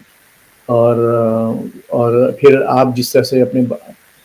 اور پھر آپ جس طرح سے اپنے